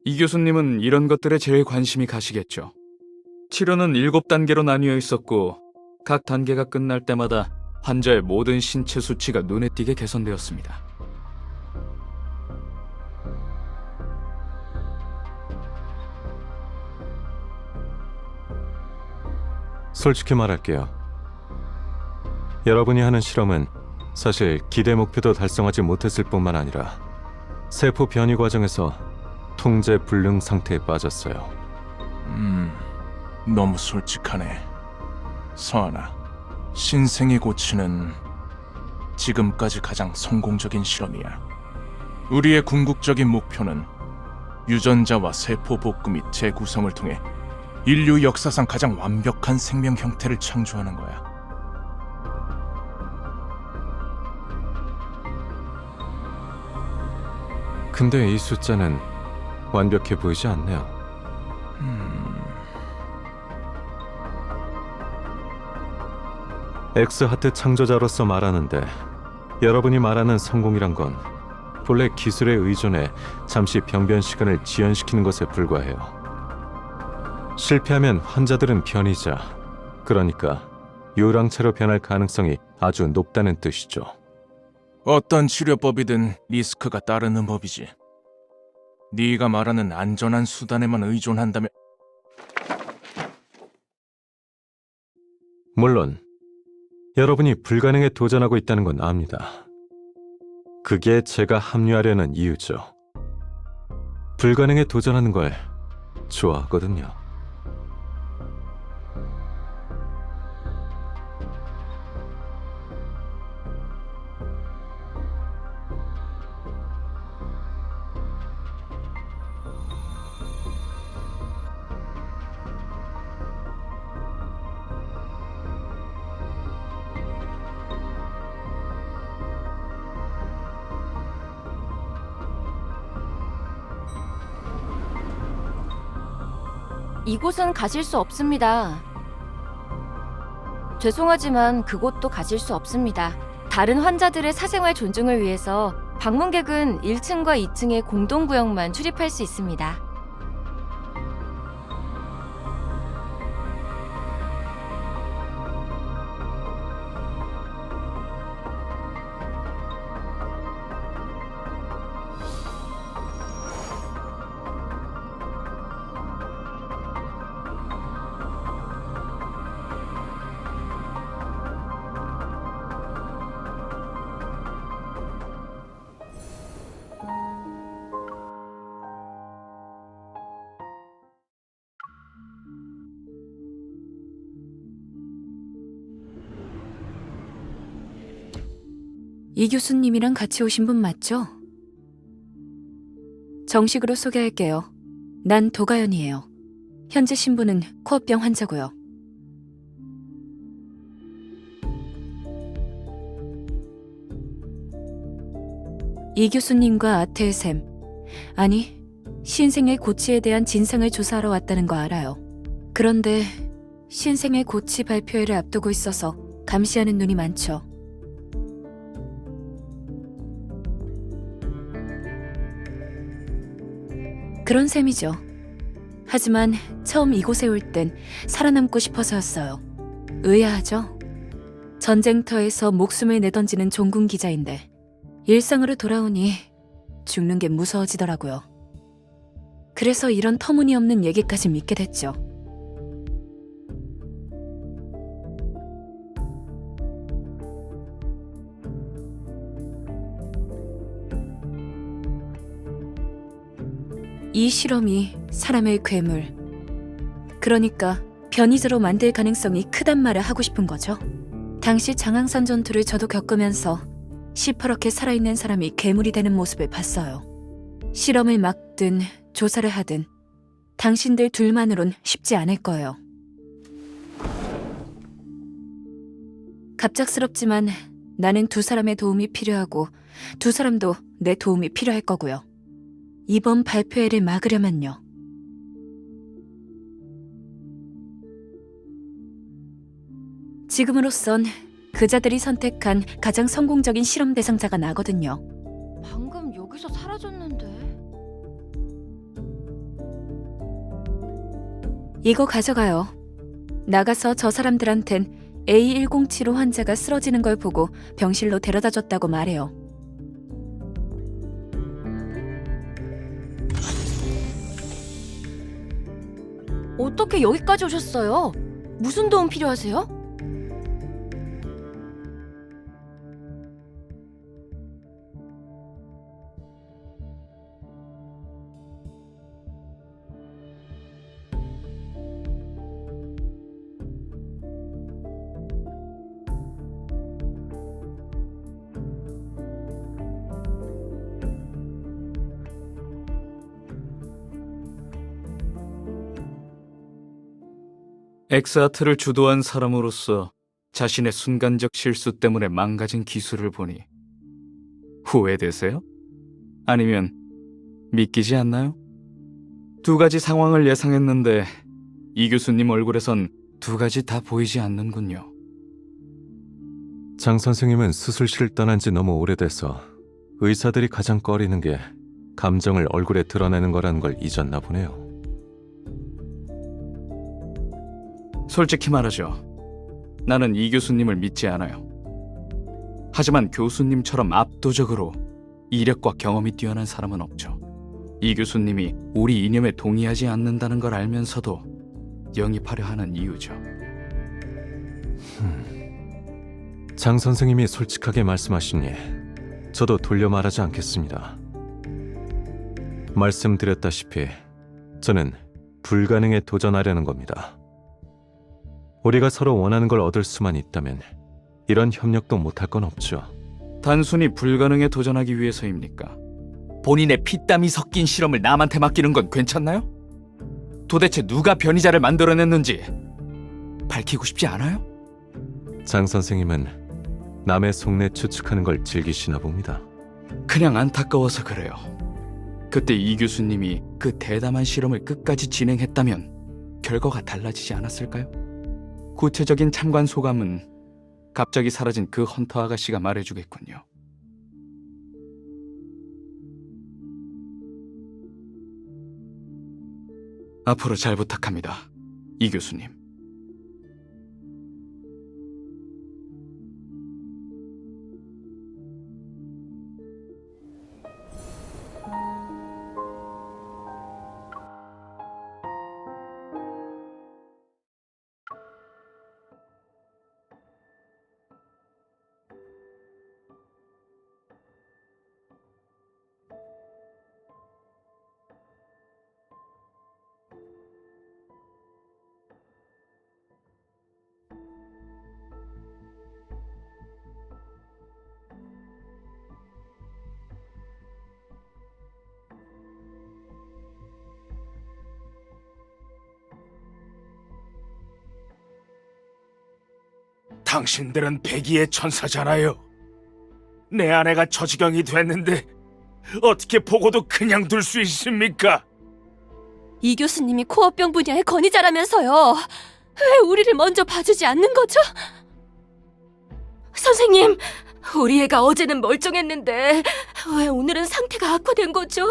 이 교수님은 이런 것들에 제일 관심이 가시겠죠. 치료는 7단계로 나뉘어 있었고 각 단계가 끝날 때마다 환자의 모든 신체 수치가 눈에 띄게 개선되었습니다. 솔직히 말할게요. 여러분이 하는 실험은 사실 기대 목표도 달성하지 못했을 뿐만 아니라 세포 변이 과정에서 통제 불능 상태에 빠졌어요. 너무 솔직하네. 서하나, 신생의 고치는 지금까지 가장 성공적인 실험이야. 우리의 궁극적인 목표는 유전자와 세포 복구 및 재구성을 통해 인류 역사상 가장 완벽한 생명 형태를 창조하는 거야. 근데 이 숫자는 완벽해 보이지 않네요. 엑스하트 창조자로서 말하는데 여러분이 말하는 성공이란 건 본래 기술에 의존해 잠시 병변 시간을 지연시키는 것에 불과해요. 실패하면 환자들은 변이자, 그러니까 유랑체로 변할 가능성이 아주 높다는 뜻이죠. 어떤 치료법이든 리스크가 따르는 법이지. 네가 말하는 안전한 수단에만 의존한다면 물론 여러분이 불가능에 도전하고 있다는 건 압니다. 그게 제가 합류하려는 이유죠. 불가능에 도전하는 걸 좋아하거든요. 이곳은 가실 수 없습니다. 죄송하지만 그곳도 가실 수 없습니다. 다른 환자들의 사생활 존중을 위해서 방문객은 1층과 2층의 공동구역만 출입할 수 있습니다. 이 교수님이랑 같이 오신 분 맞죠? 정식으로 소개할게요. 난 도가연이에요. 현재 신분은 코어병 환자고요. 이 교수님과 아테의샘, 아니, 신생의 고치에 대한 진상을 조사하러 왔다는 거 알아요. 그런데 신생의 고치 발표회를 앞두고 있어서 감시하는 눈이 많죠. 그런 셈이죠. 하지만 처음 이곳에 올 땐 살아남고 싶어서였어요. 의아하죠? 전쟁터에서 목숨을 내던지는 종군 기자인데 일상으로 돌아오니 죽는 게 무서워지더라고요. 그래서 이런 터무니없는 얘기까지 믿게 됐죠. 이 실험이 사람의 괴물, 그러니까 변이자로 만들 가능성이 크단 말을 하고 싶은 거죠. 당시 장항산 전투를 저도 겪으면서 시퍼렇게 살아있는 사람이 괴물이 되는 모습을 봤어요. 실험을 막든 조사를 하든 당신들 둘만으론 쉽지 않을 거예요. 갑작스럽지만 나는 두 사람의 도움이 필요하고 두 사람도 내 도움이 필요할 거고요. 이번 발표회를 막으려면요. 지금으로선 그자들이 선택한 가장 성공적인 실험 대상자가 나거든요. 방금 여기서 사라졌는데. 이거 가져가요. 나가서 저 사람들한텐 A107호 환자가 쓰러지는 걸 보고 병실로 데려다 줬다고 말해요. 어떻게 여기까지 오셨어요? 무슨 도움 필요하세요? 엑스아트를 주도한 사람으로서 자신의 순간적 실수 때문에 망가진 기술을 보니 후회되세요? 아니면 믿기지 않나요? 두 가지 상황을 예상했는데 이 교수님 얼굴에선 두 가지 다 보이지 않는군요. 장 선생님은 수술실을 떠난 지 너무 오래돼서 의사들이 가장 꺼리는 게 감정을 얼굴에 드러내는 거라는 걸 잊었나 보네요. 솔직히 말하죠. 나는 이 교수님을 믿지 않아요. 하지만 교수님처럼 압도적으로 이력과 경험이 뛰어난 사람은 없죠. 이 교수님이 우리 이념에 동의하지 않는다는 걸 알면서도 영입하려 하는 이유죠. 장 선생님이 솔직하게 말씀하시니 저도 돌려 말하지 않겠습니다. 말씀드렸다시피 저는 불가능에 도전하려는 겁니다. 우리가 서로 원하는 걸 얻을 수만 있다면 이런 협력도 못할 건 없죠. 단순히 불가능에 도전하기 위해서입니까? 본인의 피땀이 섞인 실험을 남한테 맡기는 건 괜찮나요? 도대체 누가 변이자를 만들어냈는지 밝히고 싶지 않아요? 장 선생님은 남의 속내 추측하는 걸 즐기시나 봅니다. 그냥 안타까워서 그래요. 그때 이 교수님이 그 대담한 실험을 끝까지 진행했다면 결과가 달라지지 않았을까요? 구체적인 참관 소감은 갑자기 사라진 그 헌터 아가씨가 말해주겠군요. 앞으로 잘 부탁합니다, 이 교수님. 당신들은 백의의 천사잖아요. 내 아내가 저 지경이 됐는데 어떻게 보고도 그냥 둘 수 있습니까? 이 교수님이 코어병 분야의 권위자라면서요. 왜 우리를 먼저 봐주지 않는 거죠? 선생님, 우리 애가 어제는 멀쩡했는데 왜 오늘은 상태가 악화된 거죠?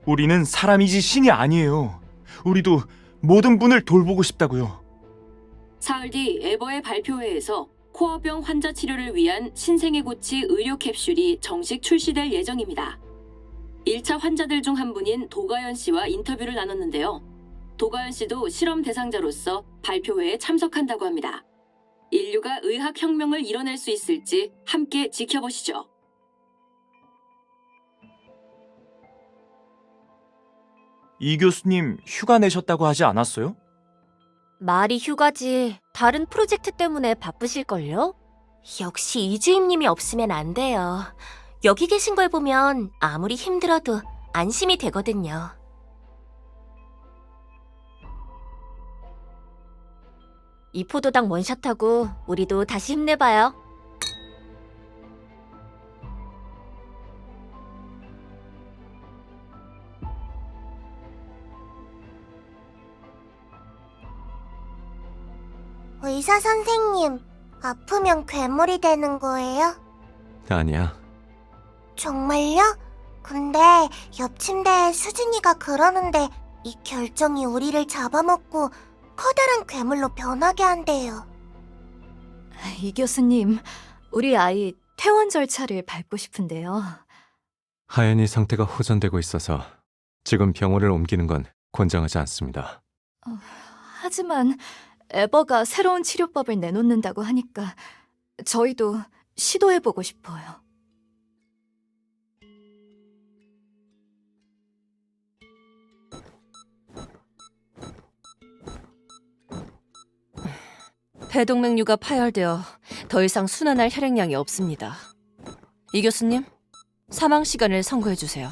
우리는 사람이지 신이 아니에요. 우리도 모든 분을 돌보고 싶다고요. 사흘 뒤 에버의 발표회에서 코어병 환자 치료를 위한 신생의 고치 의료 캡슐이 정식 출시될 예정입니다. 1차 환자들 중 한 분인 도가연 씨와 인터뷰를 나눴는데요. 도가연 씨도 실험 대상자로서 발표회에 참석한다고 합니다. 인류가 의학 혁명을 이뤄낼 수 있을지 함께 지켜보시죠. 이 교수님 휴가 내셨다고 하지 않았어요? 말이 휴가지 다른 프로젝트 때문에 바쁘실걸요? 역시 이주임님이 없으면 안 돼요. 여기 계신 걸 보면 아무리 힘들어도 안심이 되거든요. 이 포도당 원샷하고 우리도 다시 힘내봐요. 의사 선생님, 아프면 괴물이 되는 거예요? 아니야. 정말요? 근데 옆 침대에 수진이가 그러는데 이 결정이 우리를 잡아먹고 커다란 괴물로 변하게 한대요. 이 교수님, 우리 아이 퇴원 절차를 밟고 싶은데요. 하연이 상태가 호전되고 있어서 지금 병원을 옮기는 건 권장하지 않습니다. 하지만 에버가 새로운 치료법을 내놓는다고 하니까 저희도 시도해보고 싶어요. 폐동맥류가 파열되어 더 이상 순환할 혈액량이 없습니다. 이 교수님, 사망 시간을 선고해 주세요.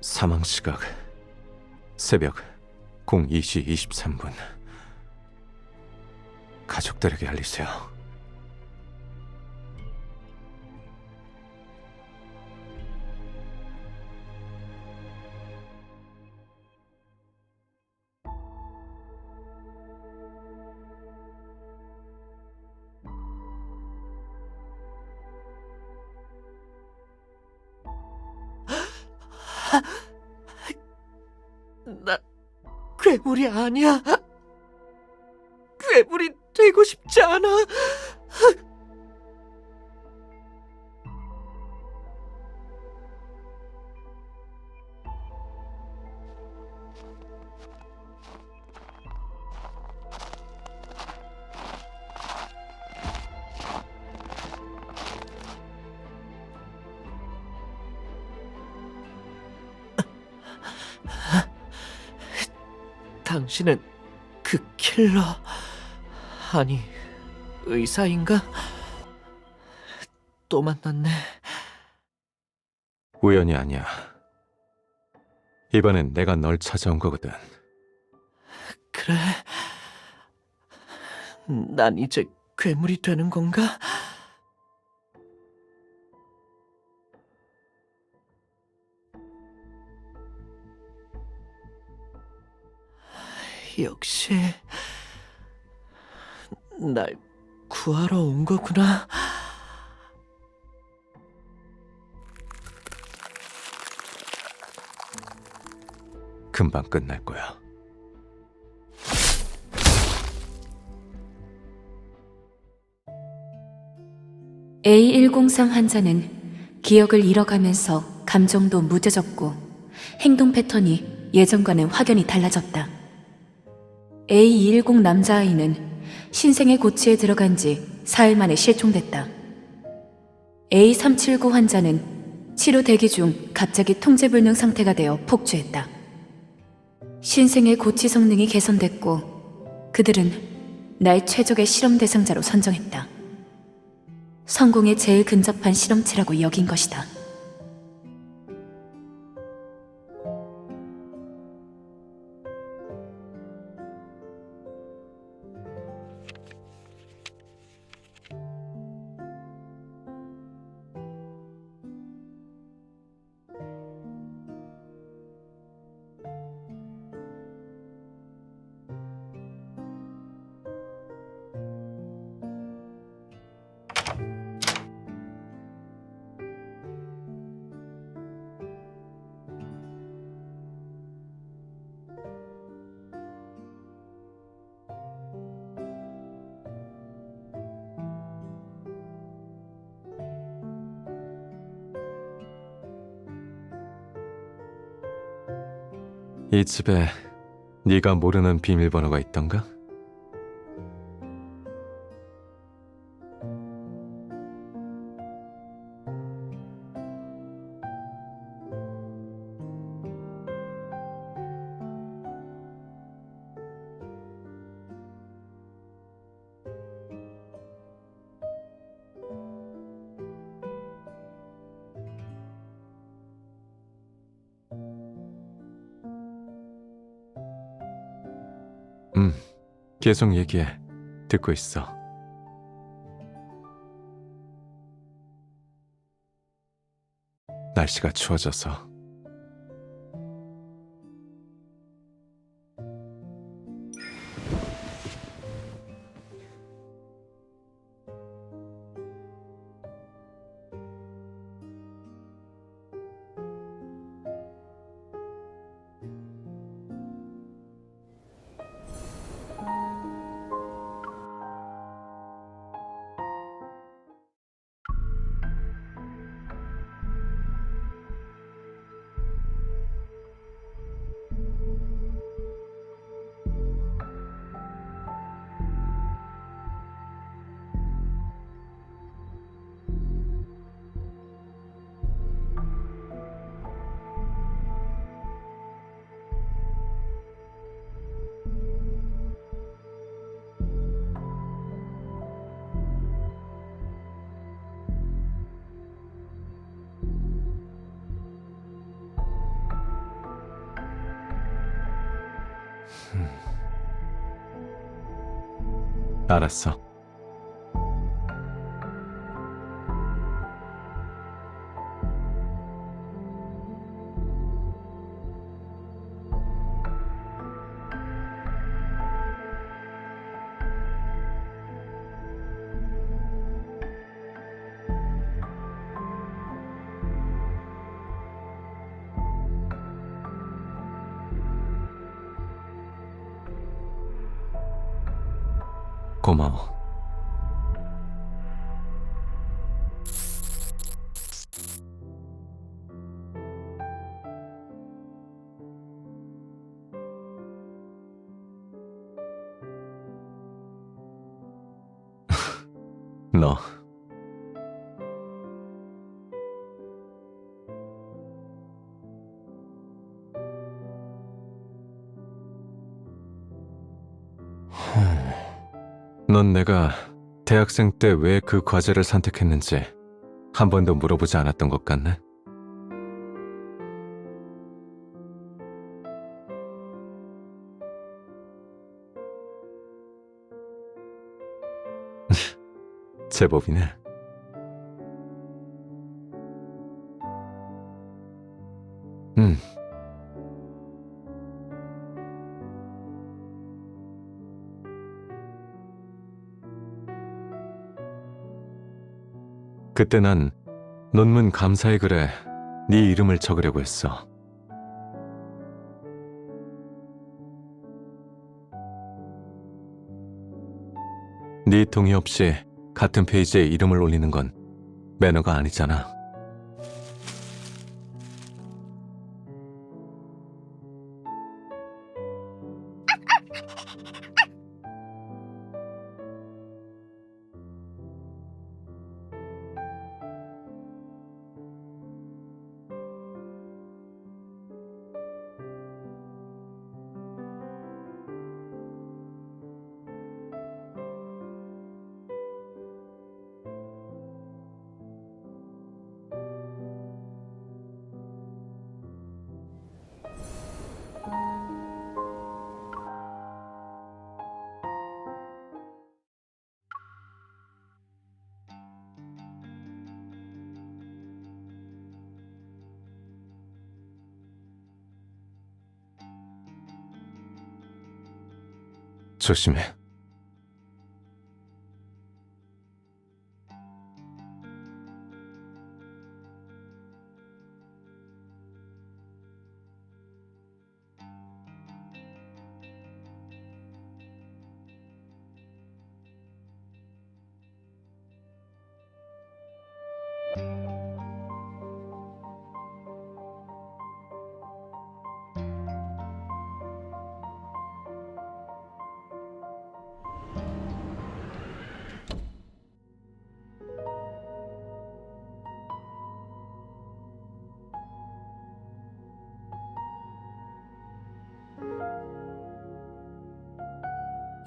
사망 시각 새벽 02시 23분. 가족들에게 알리세요. 나 괴물이 아니야. 괴물이 되고 싶지 않아. 당신은 그 킬러 아니 의사인가? 또 만났네. 우연이 아니야. 이번엔 내가 널 찾아온 거거든. 그래? 난 이제 괴물이 되는 건가? 역시 날 구하러 온 거구나. 금방 끝날 거야. A103 환자는 기억을 잃어가면서 감정도 무뎌졌고 행동 패턴이 예전과는 확연히 달라졌다. A210 남자아이는 신생의 고치에 들어간 지 4일 만에 실종됐다. A379 환자는 치료 대기 중 갑자기 통제불능 상태가 되어 폭주했다. 신생의 고치 성능이 개선됐고 그들은 나의 최적의 실험 대상자로 선정했다. 성공에 제일 근접한 실험체라고 여긴 것이다. 이 집에 네가 모르는 비밀번호가 있던가? 계속 얘기해. 듣고 있어. 날씨가 추워져서 알았어. 고마워. 너 넌 내가 대학생 때 왜 그 과제를 선택했는지 한 번도 물어보지 않았던 것 같네. 제법이네. 음. 그때 난 논문 감사의 글에 네 이름을 적으려고 했어. 네 동의 없이 같은 페이지에 이름을 올리는 건 매너가 아니잖아. 조심해.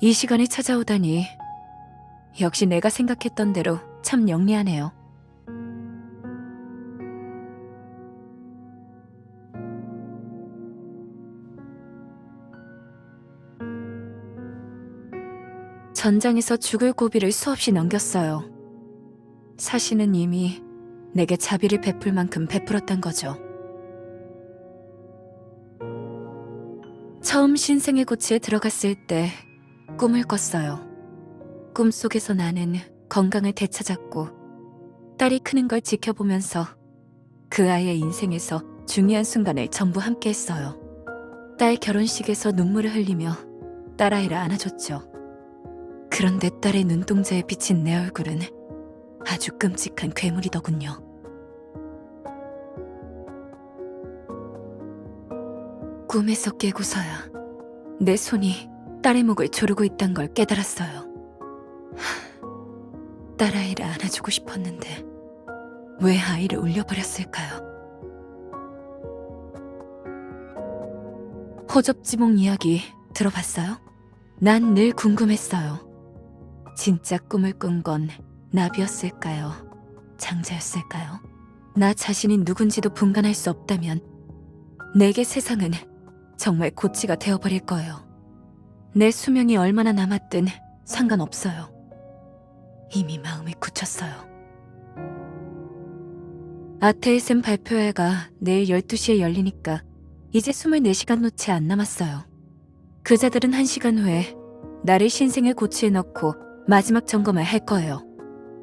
이 시간에 찾아오다니 역시 내가 생각했던 대로 참 영리하네요. 전장에서 죽을 고비를 수없이 넘겼어요. 사신은 이미 내게 자비를 베풀 만큼 베풀었단 거죠. 처음 신생의 고치에 들어갔을 때 꿈을 꿨어요. 꿈속에서 나는 건강을 되찾았고 딸이 크는 걸 지켜보면서 그 아이의 인생에서 중요한 순간을 전부 함께했어요. 딸 결혼식에서 눈물을 흘리며 딸아이를 안아줬죠. 그런데 딸의 눈동자에 비친 내 얼굴은 아주 끔찍한 괴물이더군요. 꿈에서 깨고서야 내 손이 딸의 목을 조르고 있단 걸 깨달았어요. 딸아이를 안아주고 싶었는데 왜 아이를 울려버렸을까요? 호접지몽 이야기 들어봤어요? 난 늘 궁금했어요. 진짜 꿈을 꾼 건 나비였을까요? 장자였을까요? 나 자신이 누군지도 분간할 수 없다면 내게 세상은 정말 고치가 되어버릴 거예요. 내 수명이 얼마나 남았든 상관없어요. 이미 마음을 굳혔어요. 아테이즘 발표회가 내일 12시에 열리니까 이제 24시간 놓치 안 남았어요. 그자들은 1시간 후에 나를 신생의 고치에 넣고 마지막 점검을 할 거예요.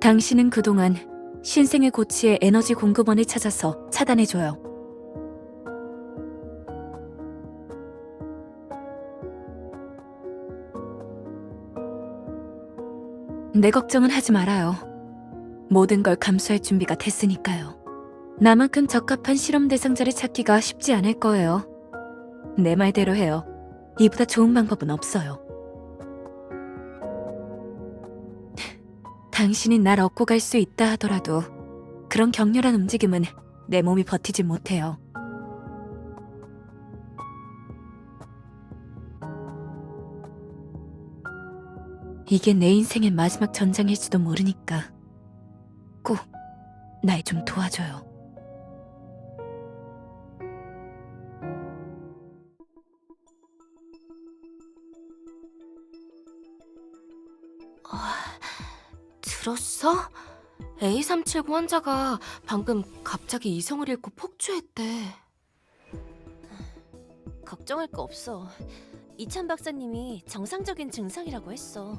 당신은 그동안 신생의 고치의 에너지 공급원을 찾아서 차단해줘요. 내 걱정은 하지 말아요. 모든 걸 감수할 준비가 됐으니까요. 나만큼 적합한 실험 대상자를 찾기가 쉽지 않을 거예요. 내 말대로 해요. 이보다 좋은 방법은 없어요. 당신이 날 얻고 갈 수 있다 하더라도 그런 격렬한 움직임은 내 몸이 버티지 못해요. 이게 내 인생의 마지막 전장일지도 모르니까 꼭 날 좀 도와줘요. 들었어? A379 환자가 방금 갑자기 이성을 잃고 폭주했대. 걱정할 거 없어. 이찬 박사님이 정상적인 증상이라고 했어.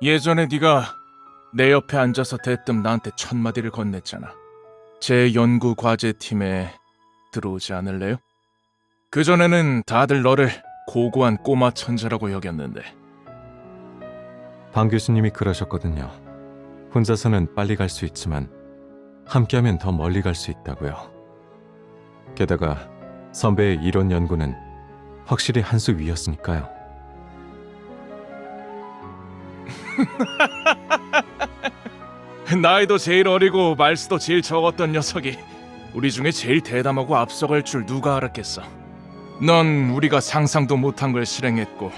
예전에 네가 내 옆에 앉아서 대뜸 나한테 첫마디를 건넸잖아. 제 연구 과제팀에 들어오지 않을래요? 그전에는 다들 너를 고고한 꼬마 천재라고 여겼는데. 방 교수님이 그러셨거든요. 혼자서는 빨리 갈 수 있지만 함께하면 더 멀리 갈 수 있다고요. 게다가 선배의 이론 연구는 확실히 한 수 위였으니까요. 나이도 제일 어리고 말수도 제일 적었던 녀석이 우리 중에 제일 대담하고 앞서갈 줄 누가 알았겠어. 넌 우리가 상상도 못한 걸 실행했고,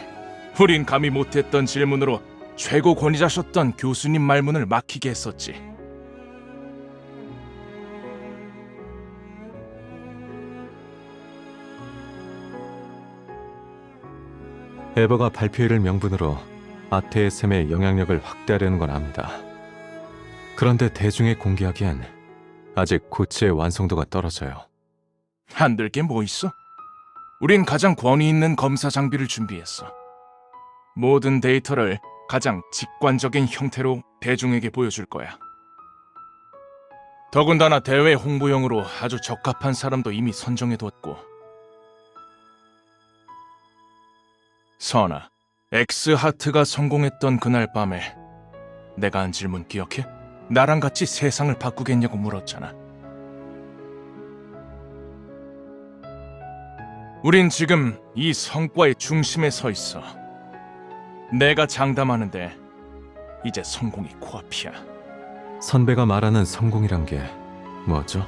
우린 감히 못했던 질문으로 최고 권위자셨던 교수님 말문을 막히게 했었지. 에버가 발표회를 명분으로 아테의 셈의 영향력을 확대하려는 건 압니다. 그런데 대중에 공개하기엔 아직 고치의 완성도가 떨어져요. 안 될 게 뭐 있어? 우린 가장 권위 있는 검사 장비를 준비했어. 모든 데이터를 가장 직관적인 형태로 대중에게 보여줄 거야. 더군다나 대회 홍보용으로 아주 적합한 사람도 이미 선정해뒀고. 선아, 엑스하트가 성공했던 그날 밤에 내가 한 질문 기억해? 나랑 같이 세상을 바꾸겠냐고 물었잖아. 우린 지금 이 성과의 중심에 서 있어. 내가 장담하는데 이제 성공이 코앞이야. 선배가 말하는 성공이란 게 뭐죠?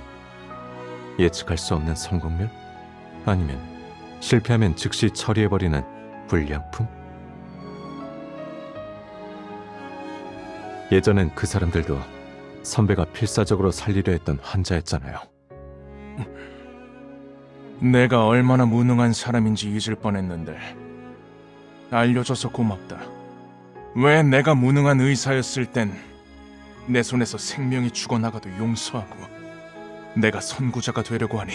예측할 수 없는 성공률? 아니면 실패하면 즉시 처리해버리는 불량품? 예전엔 그 사람들도 선배가 필사적으로 살리려 했던 환자였잖아요. 내가 얼마나 무능한 사람인지 잊을 뻔했는데 알려줘서 고맙다. 왜 내가 무능한 의사였을 땐 내 손에서 생명이 죽어나가도 용서하고, 내가 선구자가 되려고 하니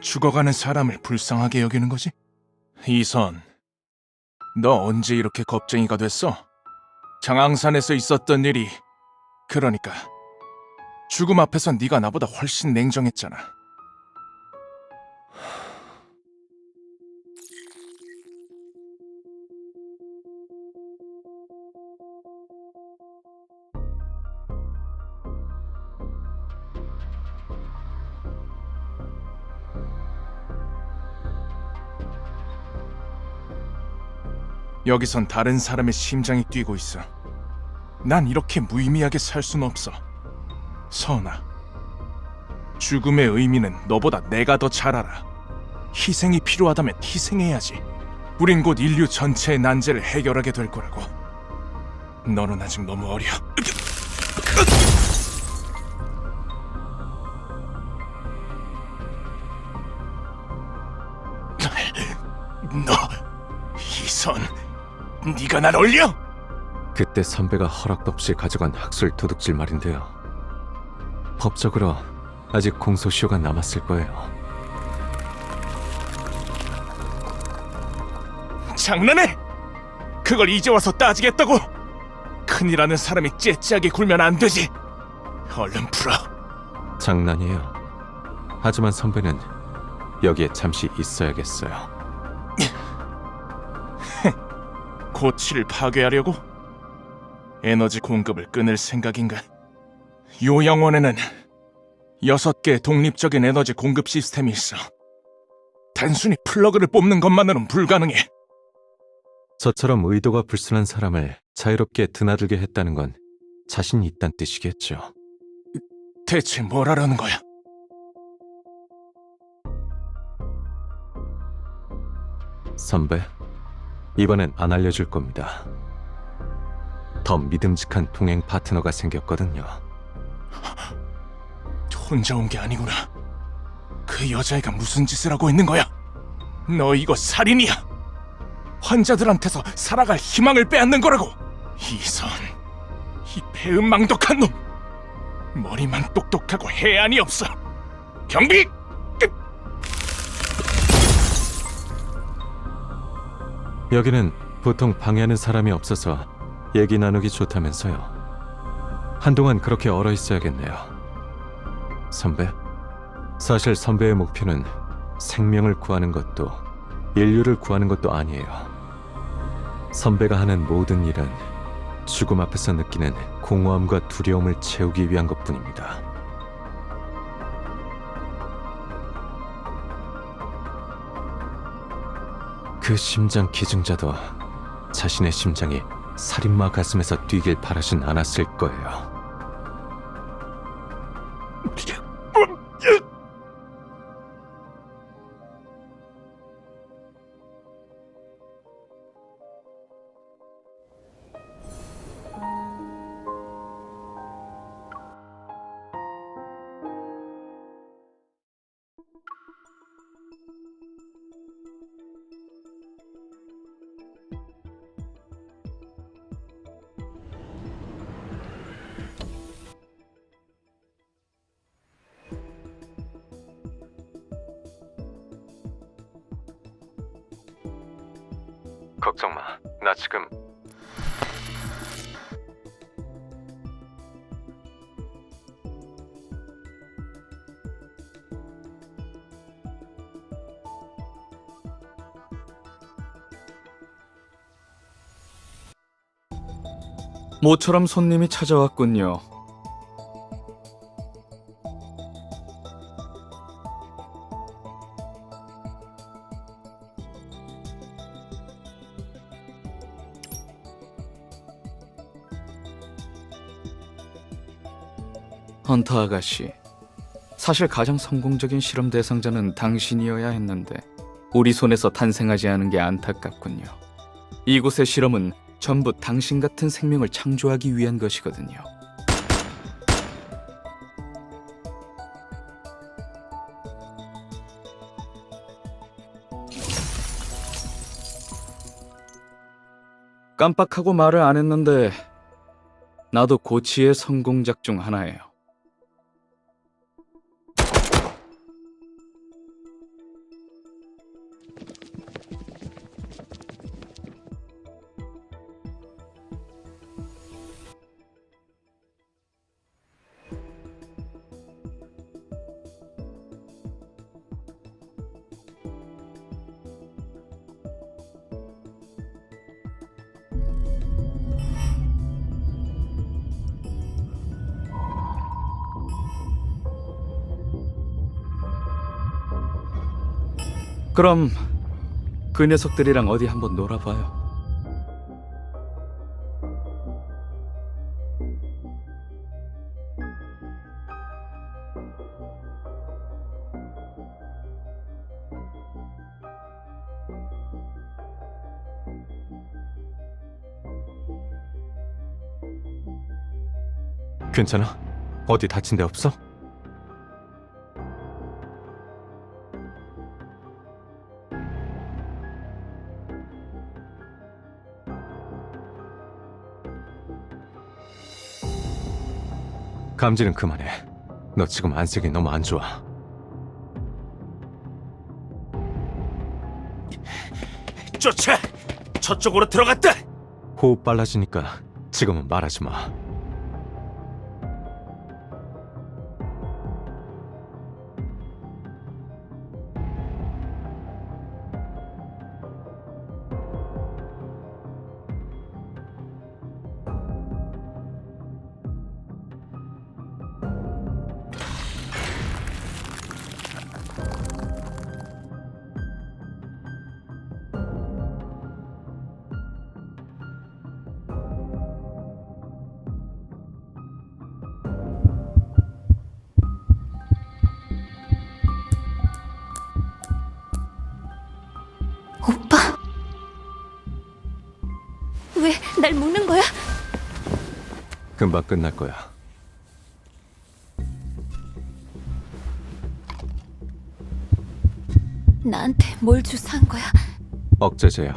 죽어가는 사람을 불쌍하게 여기는 거지? 이선, 너 언제 이렇게 겁쟁이가 됐어? 장항산에서 있었던 일이, 그러니까 죽음 앞에서 네가 나보다 훨씬 냉정했잖아. 여기선 다른 사람의 심장이 뛰고 있어. 난 이렇게 무의미하게 살 수는 없어. 서은아, 죽음의 의미는 너보다 내가 더 잘 알아. 희생이 필요하다면 희생해야지. 우린 곧 인류 전체의 난제를 해결하게 될 거라고. 너는 아직 너무 어려. 너, 이선, 네가 날 올려? 그때 선배가 허락도 없이 가져간 학술 도둑질 말인데요. 법적으로 아직 공소시효가 남았을 거예요. 장난해? 그걸 이제 와서 따지겠다고? 큰일 나는 사람이 째째하게 굴면 안 되지. 얼른 풀어. 장난이에요. 하지만 선배는 여기에 잠시 있어야겠어요. 고치를 파괴하려고? 에너지 공급을 끊을 생각인가? 요양원에는 6개의 독립적인 에너지 공급 시스템이 있어. 단순히 플러그를 뽑는 것만으로는 불가능해. 저처럼 의도가 불순한 사람을 자유롭게 드나들게 했다는 건 자신이 있단 뜻이겠죠. 대체 뭘 하라는 거야? 선배, 이번엔 안 알려줄 겁니다. 더 믿음직한 동행 파트너가 생겼거든요. 혼자 온 게 아니구나. 그 여자애가 무슨 짓을 하고 있는 거야? 너 이거 살인이야. 환자들한테서 살아갈 희망을 빼앗는 거라고. 이선, 이 배은망덕한 놈. 머리만 똑똑하고 해안이 없어. 경비! 여기는 보통 방해하는 사람이 없어서 얘기 나누기 좋다면서요. 한동안 그렇게 얼어 있어야겠네요. 선배, 사실 선배의 목표는 생명을 구하는 것도 인류를 구하는 것도 아니에요. 선배가 하는 모든 일은 죽음 앞에서 느끼는 공허함과 두려움을 채우기 위한 것뿐입니다. 그 심장 기증자도 자신의 심장이 살인마 가슴에서 뛰길 바라진 않았을 거예요. 걱정 마. 나 지금 모처럼 손님이 찾아왔군요. 헌터 아가씨, 사실 가장 성공적인 실험 대상자는 당신이어야 했는데 우리 손에서 탄생하지 않은 게 안타깝군요. 이곳의 실험은 전부 당신 같은 생명을 창조하기 위한 것이거든요. 깜빡하고 말을 안 했는데 나도 고치의 성공작 중 하나예요. 그럼 그 녀석들이랑 어디 한번 놀아봐요. 괜찮아? 어디 다친 데 없어? 감지는 그만해. 너 지금 안색이 너무 안 좋아. 쫓아! 저쪽으로 들어갔다! 호흡 빨라지니까 지금은 말하지 마. 오빠, 왜 날 묶는 거야? 금방 끝날 거야. 나한테 뭘 주사한 거야? 억제제야.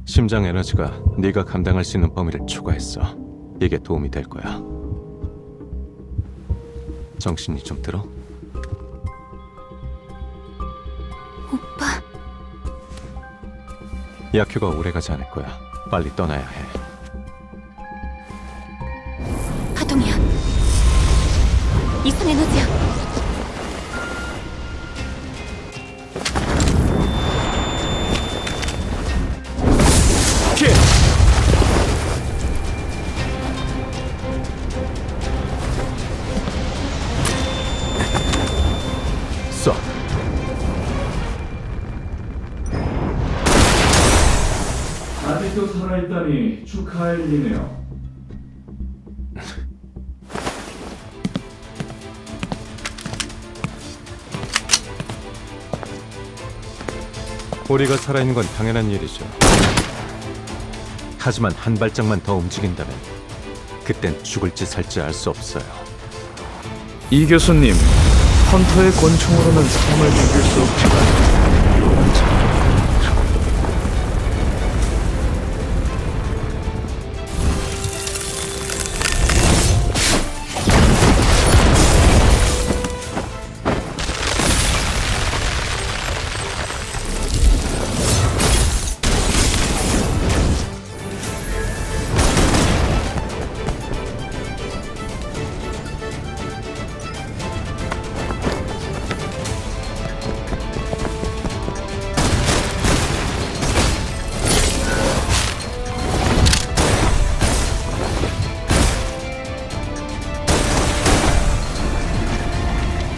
심장 에너지가 네가 감당할 수 있는 범위를 초과했어. 이게 도움이 될 거야. 정신이 좀 들어? 오빠, 약효가 오래가지 않을 거야. 빨리 떠나야 해. 파동이야. 이상 에너지야. 쏴. 아직도 살아있다니 축하할 일이네요. 우리가 살아있는 건 당연한 일이죠. 하지만 한 발짝만 더 움직인다면 그땐 죽을지 살지 알 수 없어요. 이 교수님, 헌터의 권총으로는 사람을 죽일 수 없지만 이건 참...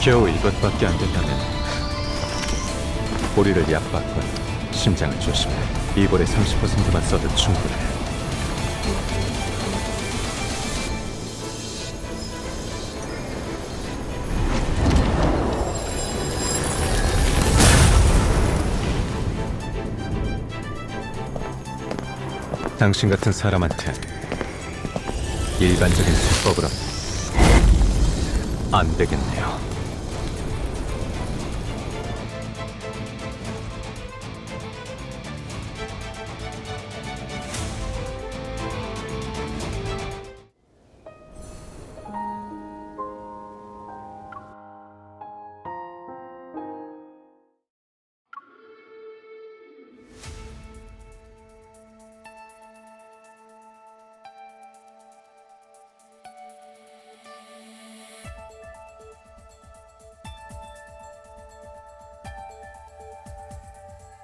겨우 이것밖에 안 된다면 우리를 약받건 심장을 조심해. 이볼의 30%만 써도 충분해. 당신 같은 사람한텐 일반적인 수법으로 안 되겠네요.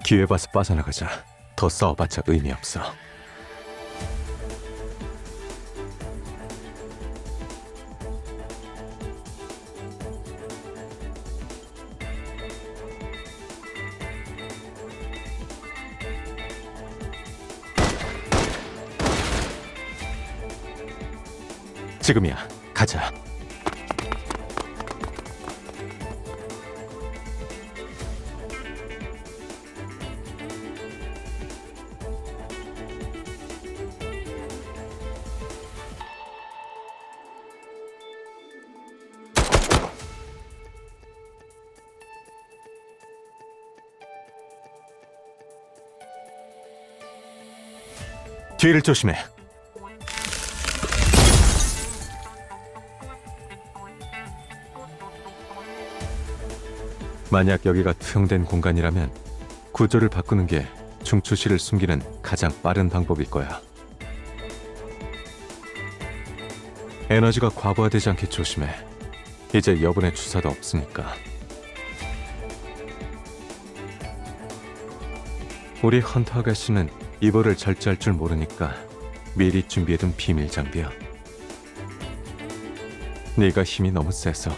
기회 봐서 빠져나가자. 더 싸워봤자 의미 없어. 지금이야. 가자. 뒤를 조심해. 만약 여기가 투영된 공간이라면 구조를 바꾸는 게 중추실을 숨기는 가장 빠른 방법일 거야. 에너지가 과부하되지 않게 조심해. 이제 여분의 주사도 없으니까. 우리 헌터 아가씨는 이보를 절제할 줄 모르니까 미리 준비해둔 비밀 장비야. 네가 힘이 너무 세서.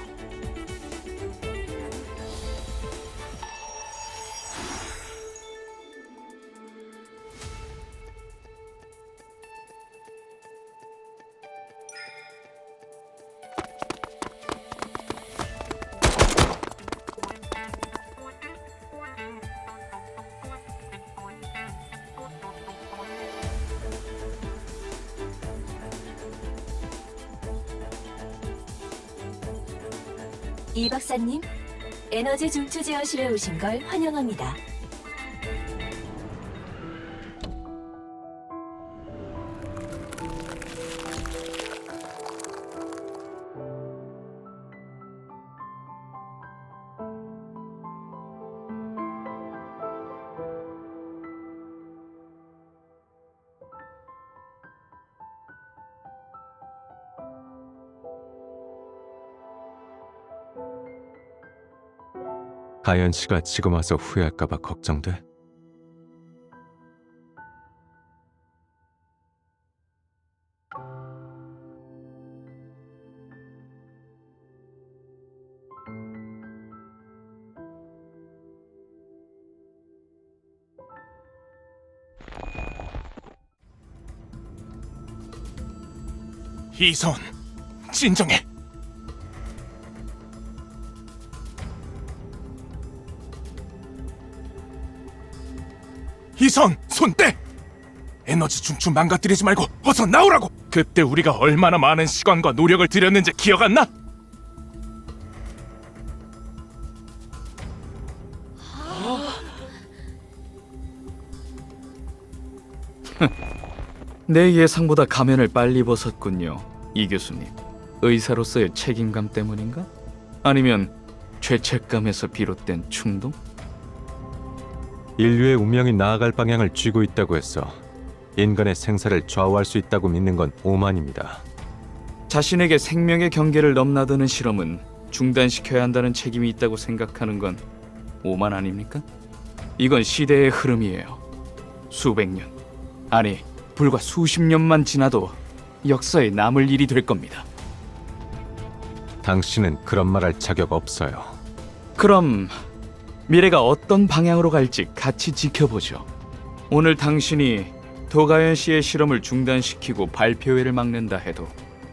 이 박사님, 에너지 중추 제어실에 오신 걸 환영합니다. 가연 씨가 지금 와서 후회할까봐 걱정돼? 이선, 진정해. 이선, 손 떼! 에너지 중추 망가뜨리지 말고 어서 나오라고! 그때 우리가 얼마나 많은 시간과 노력을 들였는지 기억 안 나? 내 예상보다 가면을 빨리 벗었군요, 이 교수님. 의사로서의 책임감 때문인가? 아니면 죄책감에서 비롯된 충동? 인류의 운명이 나아갈 방향을 쥐고 있다고 해서 인간의 생사를 좌우할 수 있다고 믿는 건 오만입니다. 자신에게 생명의 경계를 넘나드는 실험은 중단시켜야 한다는 책임이 있다고 생각하는 건 오만 아닙니까? 이건 시대의 흐름이에요. 수백 년, 아니 불과 수십 년만 지나도 역사에 남을 일이 될 겁니다. 당신은 그런 말 할 자격 없어요. 그럼 미래가 어떤 방향으로 갈지 같이 지켜보죠. 오늘 당신이 도가연 씨의 실험을 중단시키고 발표회를 막는다 해도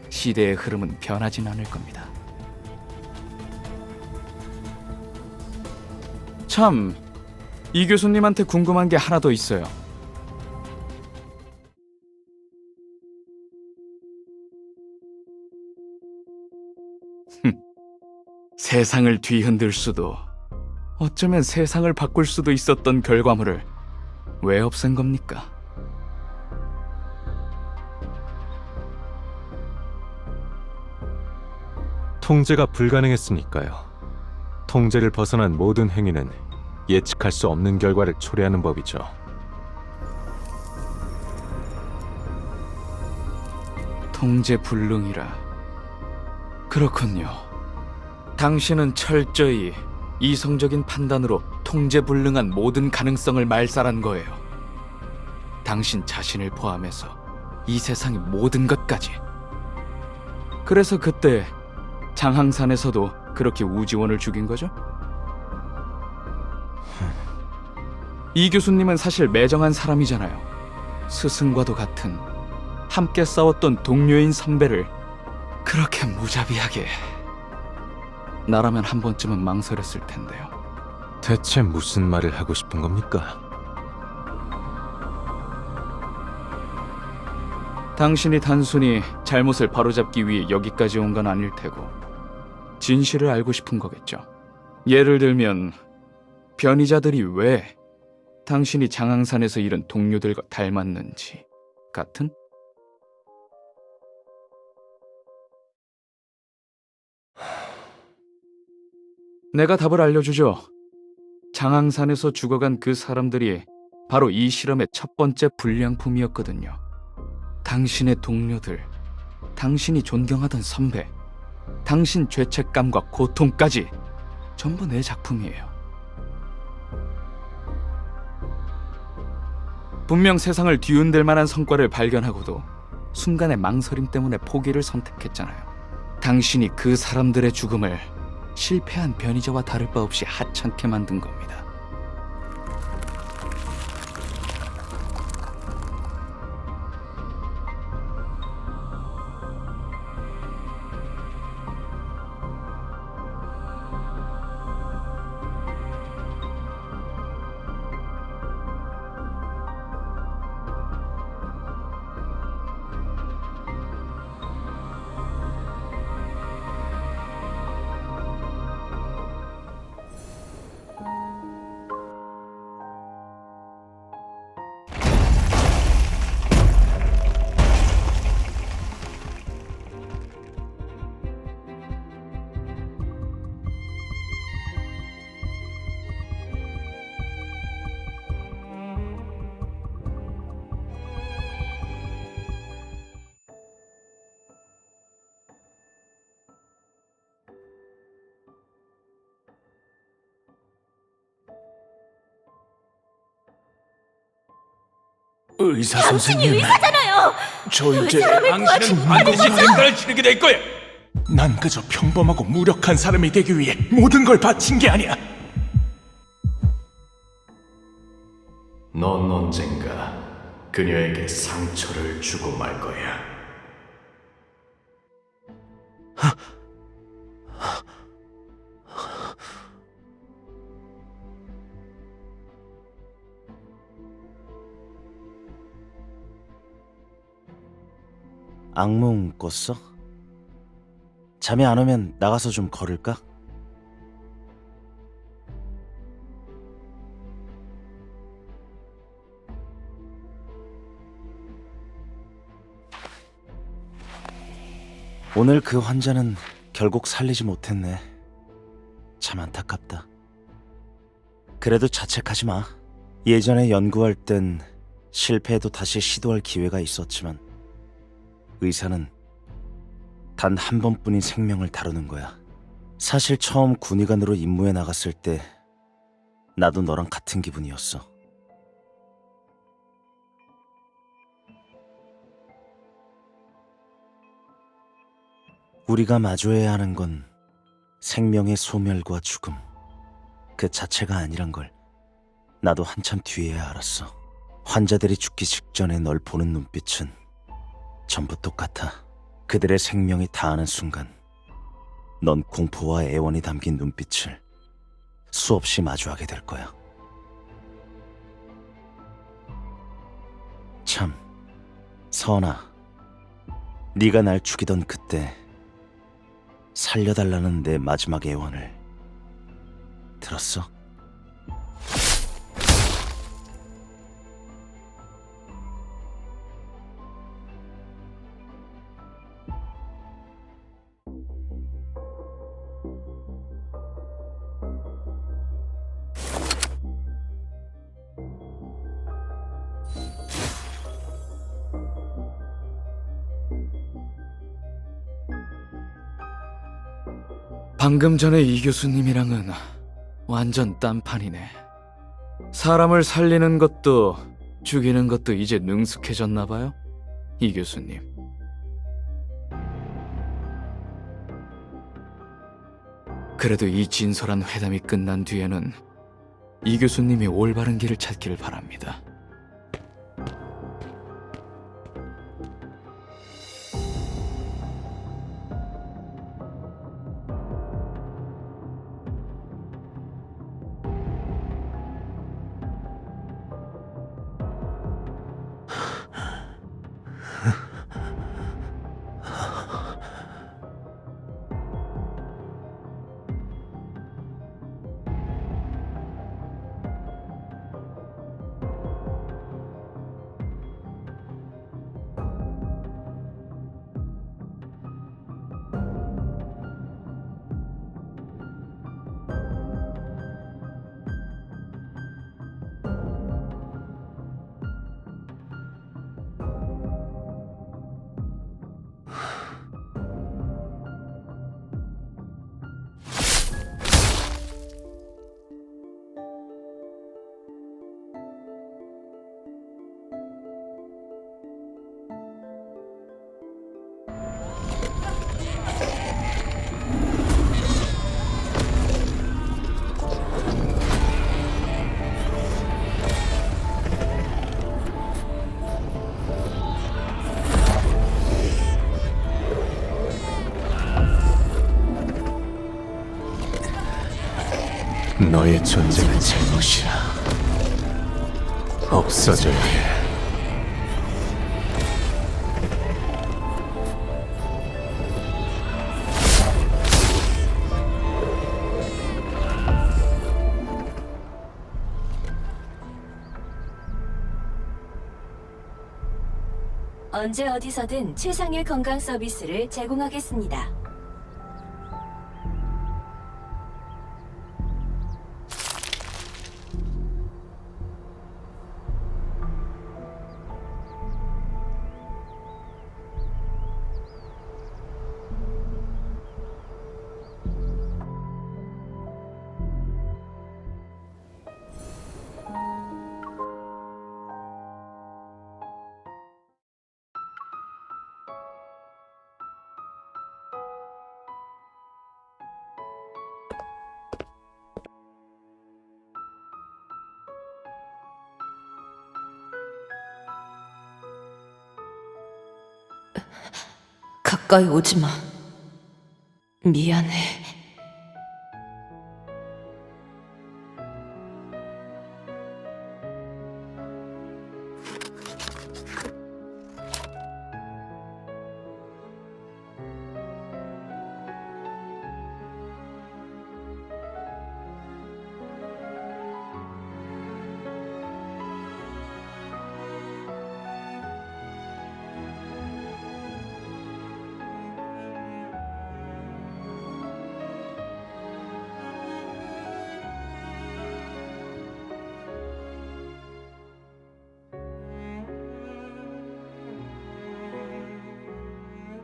시대의 흐름은 변하진 않을 겁니다. 참, 이 교수님한테 궁금한 게 하나 더 있어요. 세상을 뒤흔들 수도, 어쩌면 세상을 바꿀 수도 있었던 결과물을 왜 없앤 겁니까? 통제가 불가능했으니까요. 통제를 벗어난 모든 행위는 예측할 수 없는 결과를 초래하는 법이죠. 통제 불능이라. 그렇군요. 당신은 철저히 이성적인 판단으로 통제 불능한 모든 가능성을 말살한 거예요. 당신 자신을 포함해서 이 세상의 모든 것까지. 그래서 그때 장항산에서도 그렇게 우지원을 죽인 거죠? 이 교수님은 사실 매정한 사람이잖아요. 스승과도 같은, 함께 싸웠던 동료인 선배를 그렇게 무자비하게. 나라면 한 번쯤은 망설였을 텐데요. 대체 무슨 말을 하고 싶은 겁니까? 당신이 단순히 잘못을 바로잡기 위해 여기까지 온 건 아닐 테고 진실을 알고 싶은 거겠죠. 예를 들면 변이자들이 왜 당신이 장항산에서 잃은 동료들과 닮았는지, 같은? 내가 답을 알려주죠. 장항산에서 죽어간 그 사람들이 바로 이 실험의 첫 번째 불량품이었거든요. 당신의 동료들, 당신이 존경하던 선배, 당신 죄책감과 고통까지 전부 내 작품이에요. 분명 세상을 뒤흔들 만한 성과를 발견하고도 순간의 망설임 때문에 포기를 선택했잖아요. 당신이 그 사람들의 죽음을 실패한 변이자와 다를 바 없이 하찮게 만든 겁니다. 의사 선생님, 의사잖아요. 저 이제 당신은 반드시 대가를 치르게 될 거야. 난 그저 평범하고 무력한 사람이 되기 위해 모든 걸 바친 게 아니야. 넌 언젠가 그녀에게 상처를 주고 말 거야. 악몽 꿨어? 잠이 안 오면 나가서 좀 걸을까? 오늘 그 환자는 결국 살리지 못했네. 참 안타깝다. 그래도 자책하지 마. 예전에 연구할 땐 실패해도 다시 시도할 기회가 있었지만 의사는 단 한 번뿐인 생명을 다루는 거야. 사실 처음 군의관으로 임무에 나갔을 때 나도 너랑 같은 기분이었어. 우리가 마주해야 하는 건 생명의 소멸과 죽음 그 자체가 아니란 걸 나도 한참 뒤에야 알았어. 환자들이 죽기 직전에 널 보는 눈빛은 전부 똑같아. 그들의 생명이 다하는 순간 넌 공포와 애원이 담긴 눈빛을 수없이 마주하게 될 거야. 참, 서은아, 네가 날 죽이던 그때 살려달라는 내 마지막 애원을 들었어? 방금 전에 이 교수님이랑은 완전 딴판이네. 사람을 살리는 것도 죽이는 것도 이제 능숙해졌나 봐요, 이 교수님. 그래도 이 진솔한 회담이 끝난 뒤에는 이 교수님이 올바른 길을 찾기를 바랍니다. 너의 존재는 잘못이야. 없어져야 해. 언제 어디서든 최상의 건강 서비스를 제공하겠습니다. 가까이 오지 마. 미안해.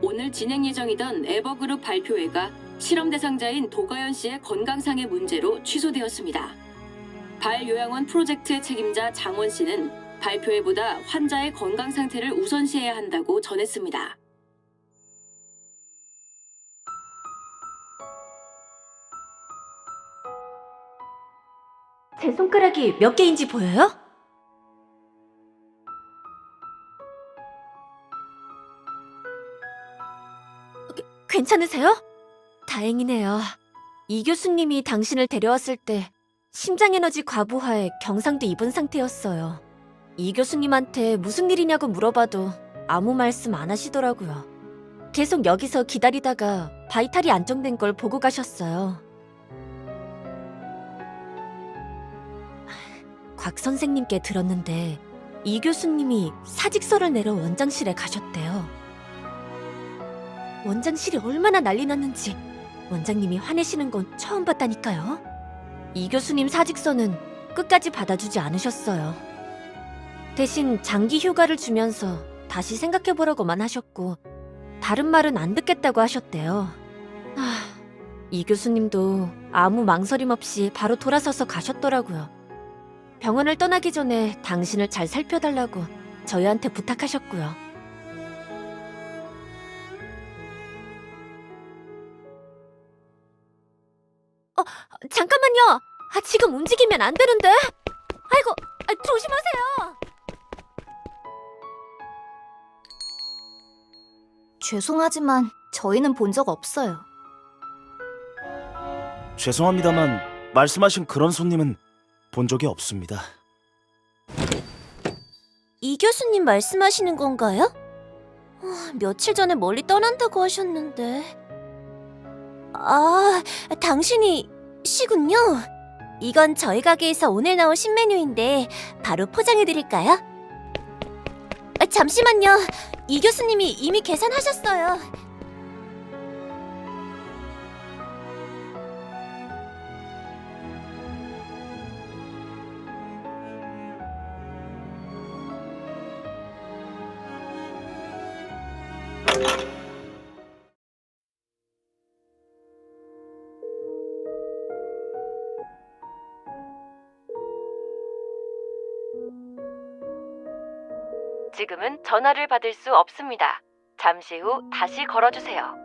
오늘 진행 예정이던 에버그룹 발표회가 실험 대상자인 도가연 씨의 건강상의 문제로 취소되었습니다. 발요양원 프로젝트의 책임자 장원 씨는 발표회보다 환자의 건강 상태를 우선시해야 한다고 전했습니다. 제 손가락이 몇 개인지 보여요? 괜찮으세요? 다행이네요. 이 교수님이 당신을 데려왔을 때 심장에너지 과부하에 경상도 입은 상태였어요. 이 교수님한테 무슨 일이냐고 물어봐도 아무 말씀 안 하시더라고요. 계속 여기서 기다리다가 바이탈이 안정된 걸 보고 가셨어요. 곽 선생님께 들었는데 이 교수님이 사직서를 내러 원장실에 가셨대요. 원장실이 얼마나 난리 났는지 원장님이 화내시는 건 처음 봤다니까요. 이 교수님 사직서는 끝까지 받아주지 않으셨어요. 대신 장기 휴가를 주면서 다시 생각해보라고만 하셨고 다른 말은 안 듣겠다고 하셨대요. 이 교수님도 아무 망설임 없이 바로 돌아서서 가셨더라고요. 병원을 떠나기 전에 당신을 잘 살펴달라고 저희한테 부탁하셨고요. 잠깐만요. 지금 움직이면 안 되는데. 아이고, 조심하세요. 죄송하지만 저희는 본 적 없어요. 죄송합니다만 말씀하신 그런 손님은 본 적이 없습니다. 이 교수님 말씀하시는 건가요? 며칠 전에 멀리 떠난다고 하셨는데. 당신이 시군요. 이건 저희 가게에서 오늘 나온 신메뉴인데 바로 포장해드릴까요? 잠시만요. 이 교수님이 이미 계산하셨어요. 지금은 전화를 받을 수 없습니다. 잠시 후 다시 걸어주세요.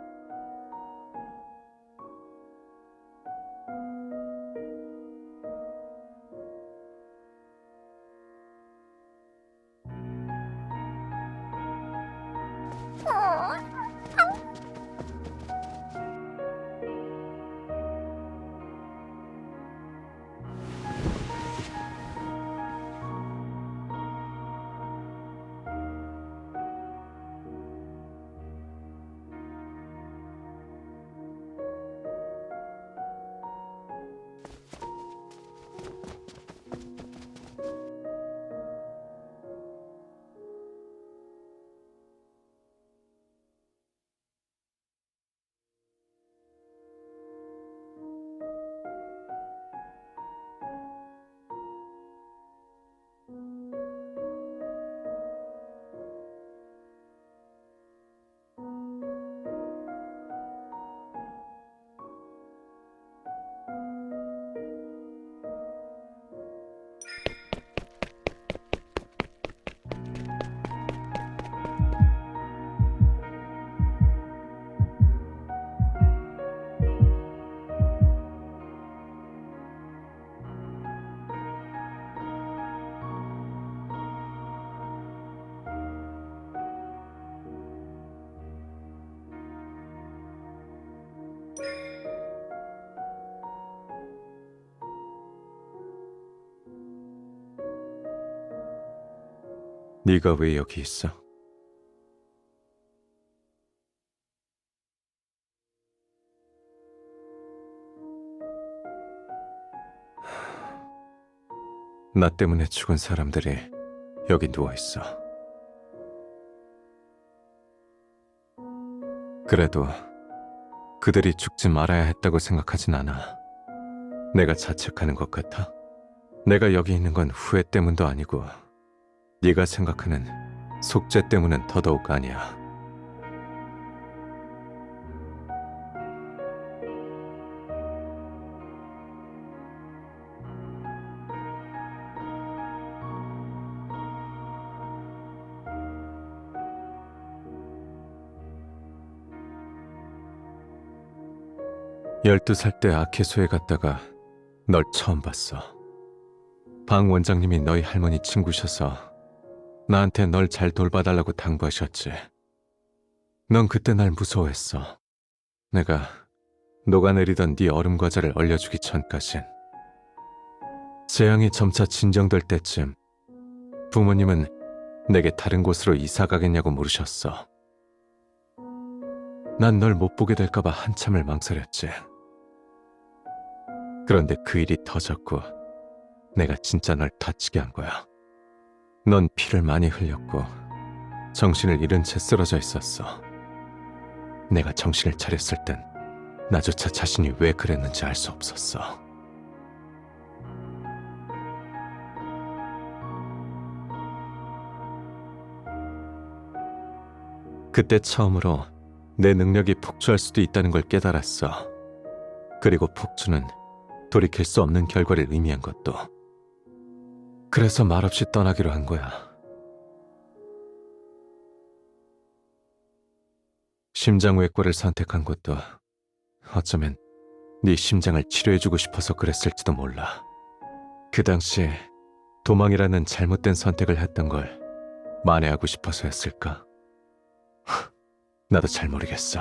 네가 왜 여기 있어? 나 때문에 죽은 사람들이 여기 누워 있어. 그래도 그들이 죽지 말아야 했다고 생각하진 않아. 내가 자책하는 것 같아? 내가 여기 있는 건 후회 때문도 아니고 네가 생각하는 속죄 때문은 더더욱 아니야. 열두 살 때 아케소에 갔다가 널 처음 봤어. 방 원장님이 너희 할머니 친구셔서 나한테 널 잘 돌봐달라고 당부하셨지. 넌 그때 날 무서워했어. 내가 녹아내리던 네 얼음 과자를 얼려주기 전까진. 재앙이 점차 진정될 때쯤 부모님은 내게 다른 곳으로 이사 가겠냐고 물으셨어. 난 널 못 보게 될까봐 한참을 망설였지. 그런데 그 일이 터졌고 내가 진짜 널 다치게 한 거야. 넌 피를 많이 흘렸고 정신을 잃은 채 쓰러져 있었어. 내가 정신을 차렸을 땐 나조차 자신이 왜 그랬는지 알 수 없었어. 그때 처음으로 내 능력이 폭주할 수도 있다는 걸 깨달았어. 그리고 폭주는 돌이킬 수 없는 결과를 의미한 것도. 그래서 말없이 떠나기로 한 거야. 심장외과를 선택한 것도 어쩌면 네 심장을 치료해주고 싶어서 그랬을지도 몰라. 그 당시 도망이라는 잘못된 선택을 했던 걸 만회하고 싶어서였을까? 나도 잘 모르겠어.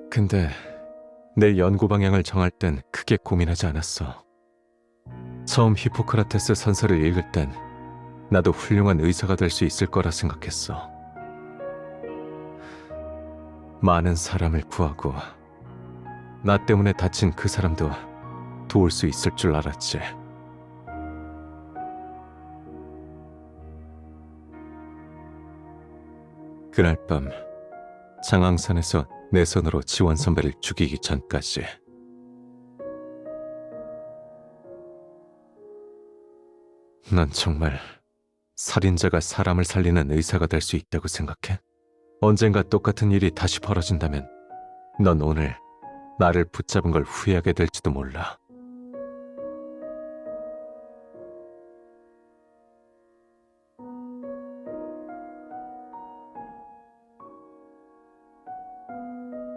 근데 내 연구 방향을 정할 땐 크게 고민하지 않았어. 처음 히포크라테스 선서를 읽을 땐 나도 훌륭한 의사가 될 수 있을 거라 생각했어. 많은 사람을 구하고 나 때문에 다친 그 사람도 도울 수 있을 줄 알았지. 그날 밤 장항산에서 내 손으로 지원 선배를 죽이기 전까지. 넌 정말 살인자가 사람을 살리는 의사가 될 수 있다고 생각해? 언젠가 똑같은 일이 다시 벌어진다면 넌 오늘 나를 붙잡은 걸 후회하게 될지도 몰라.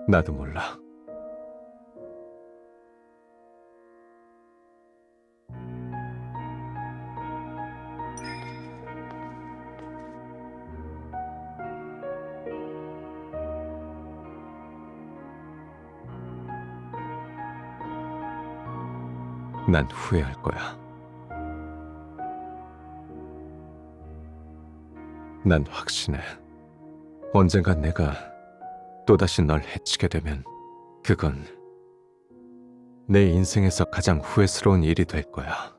나도 몰라. 난 후회할 거야. 난 확신해. 언젠가 내가 또다시 널 해치게 되면 그건 내 인생에서 가장 후회스러운 일이 될 거야.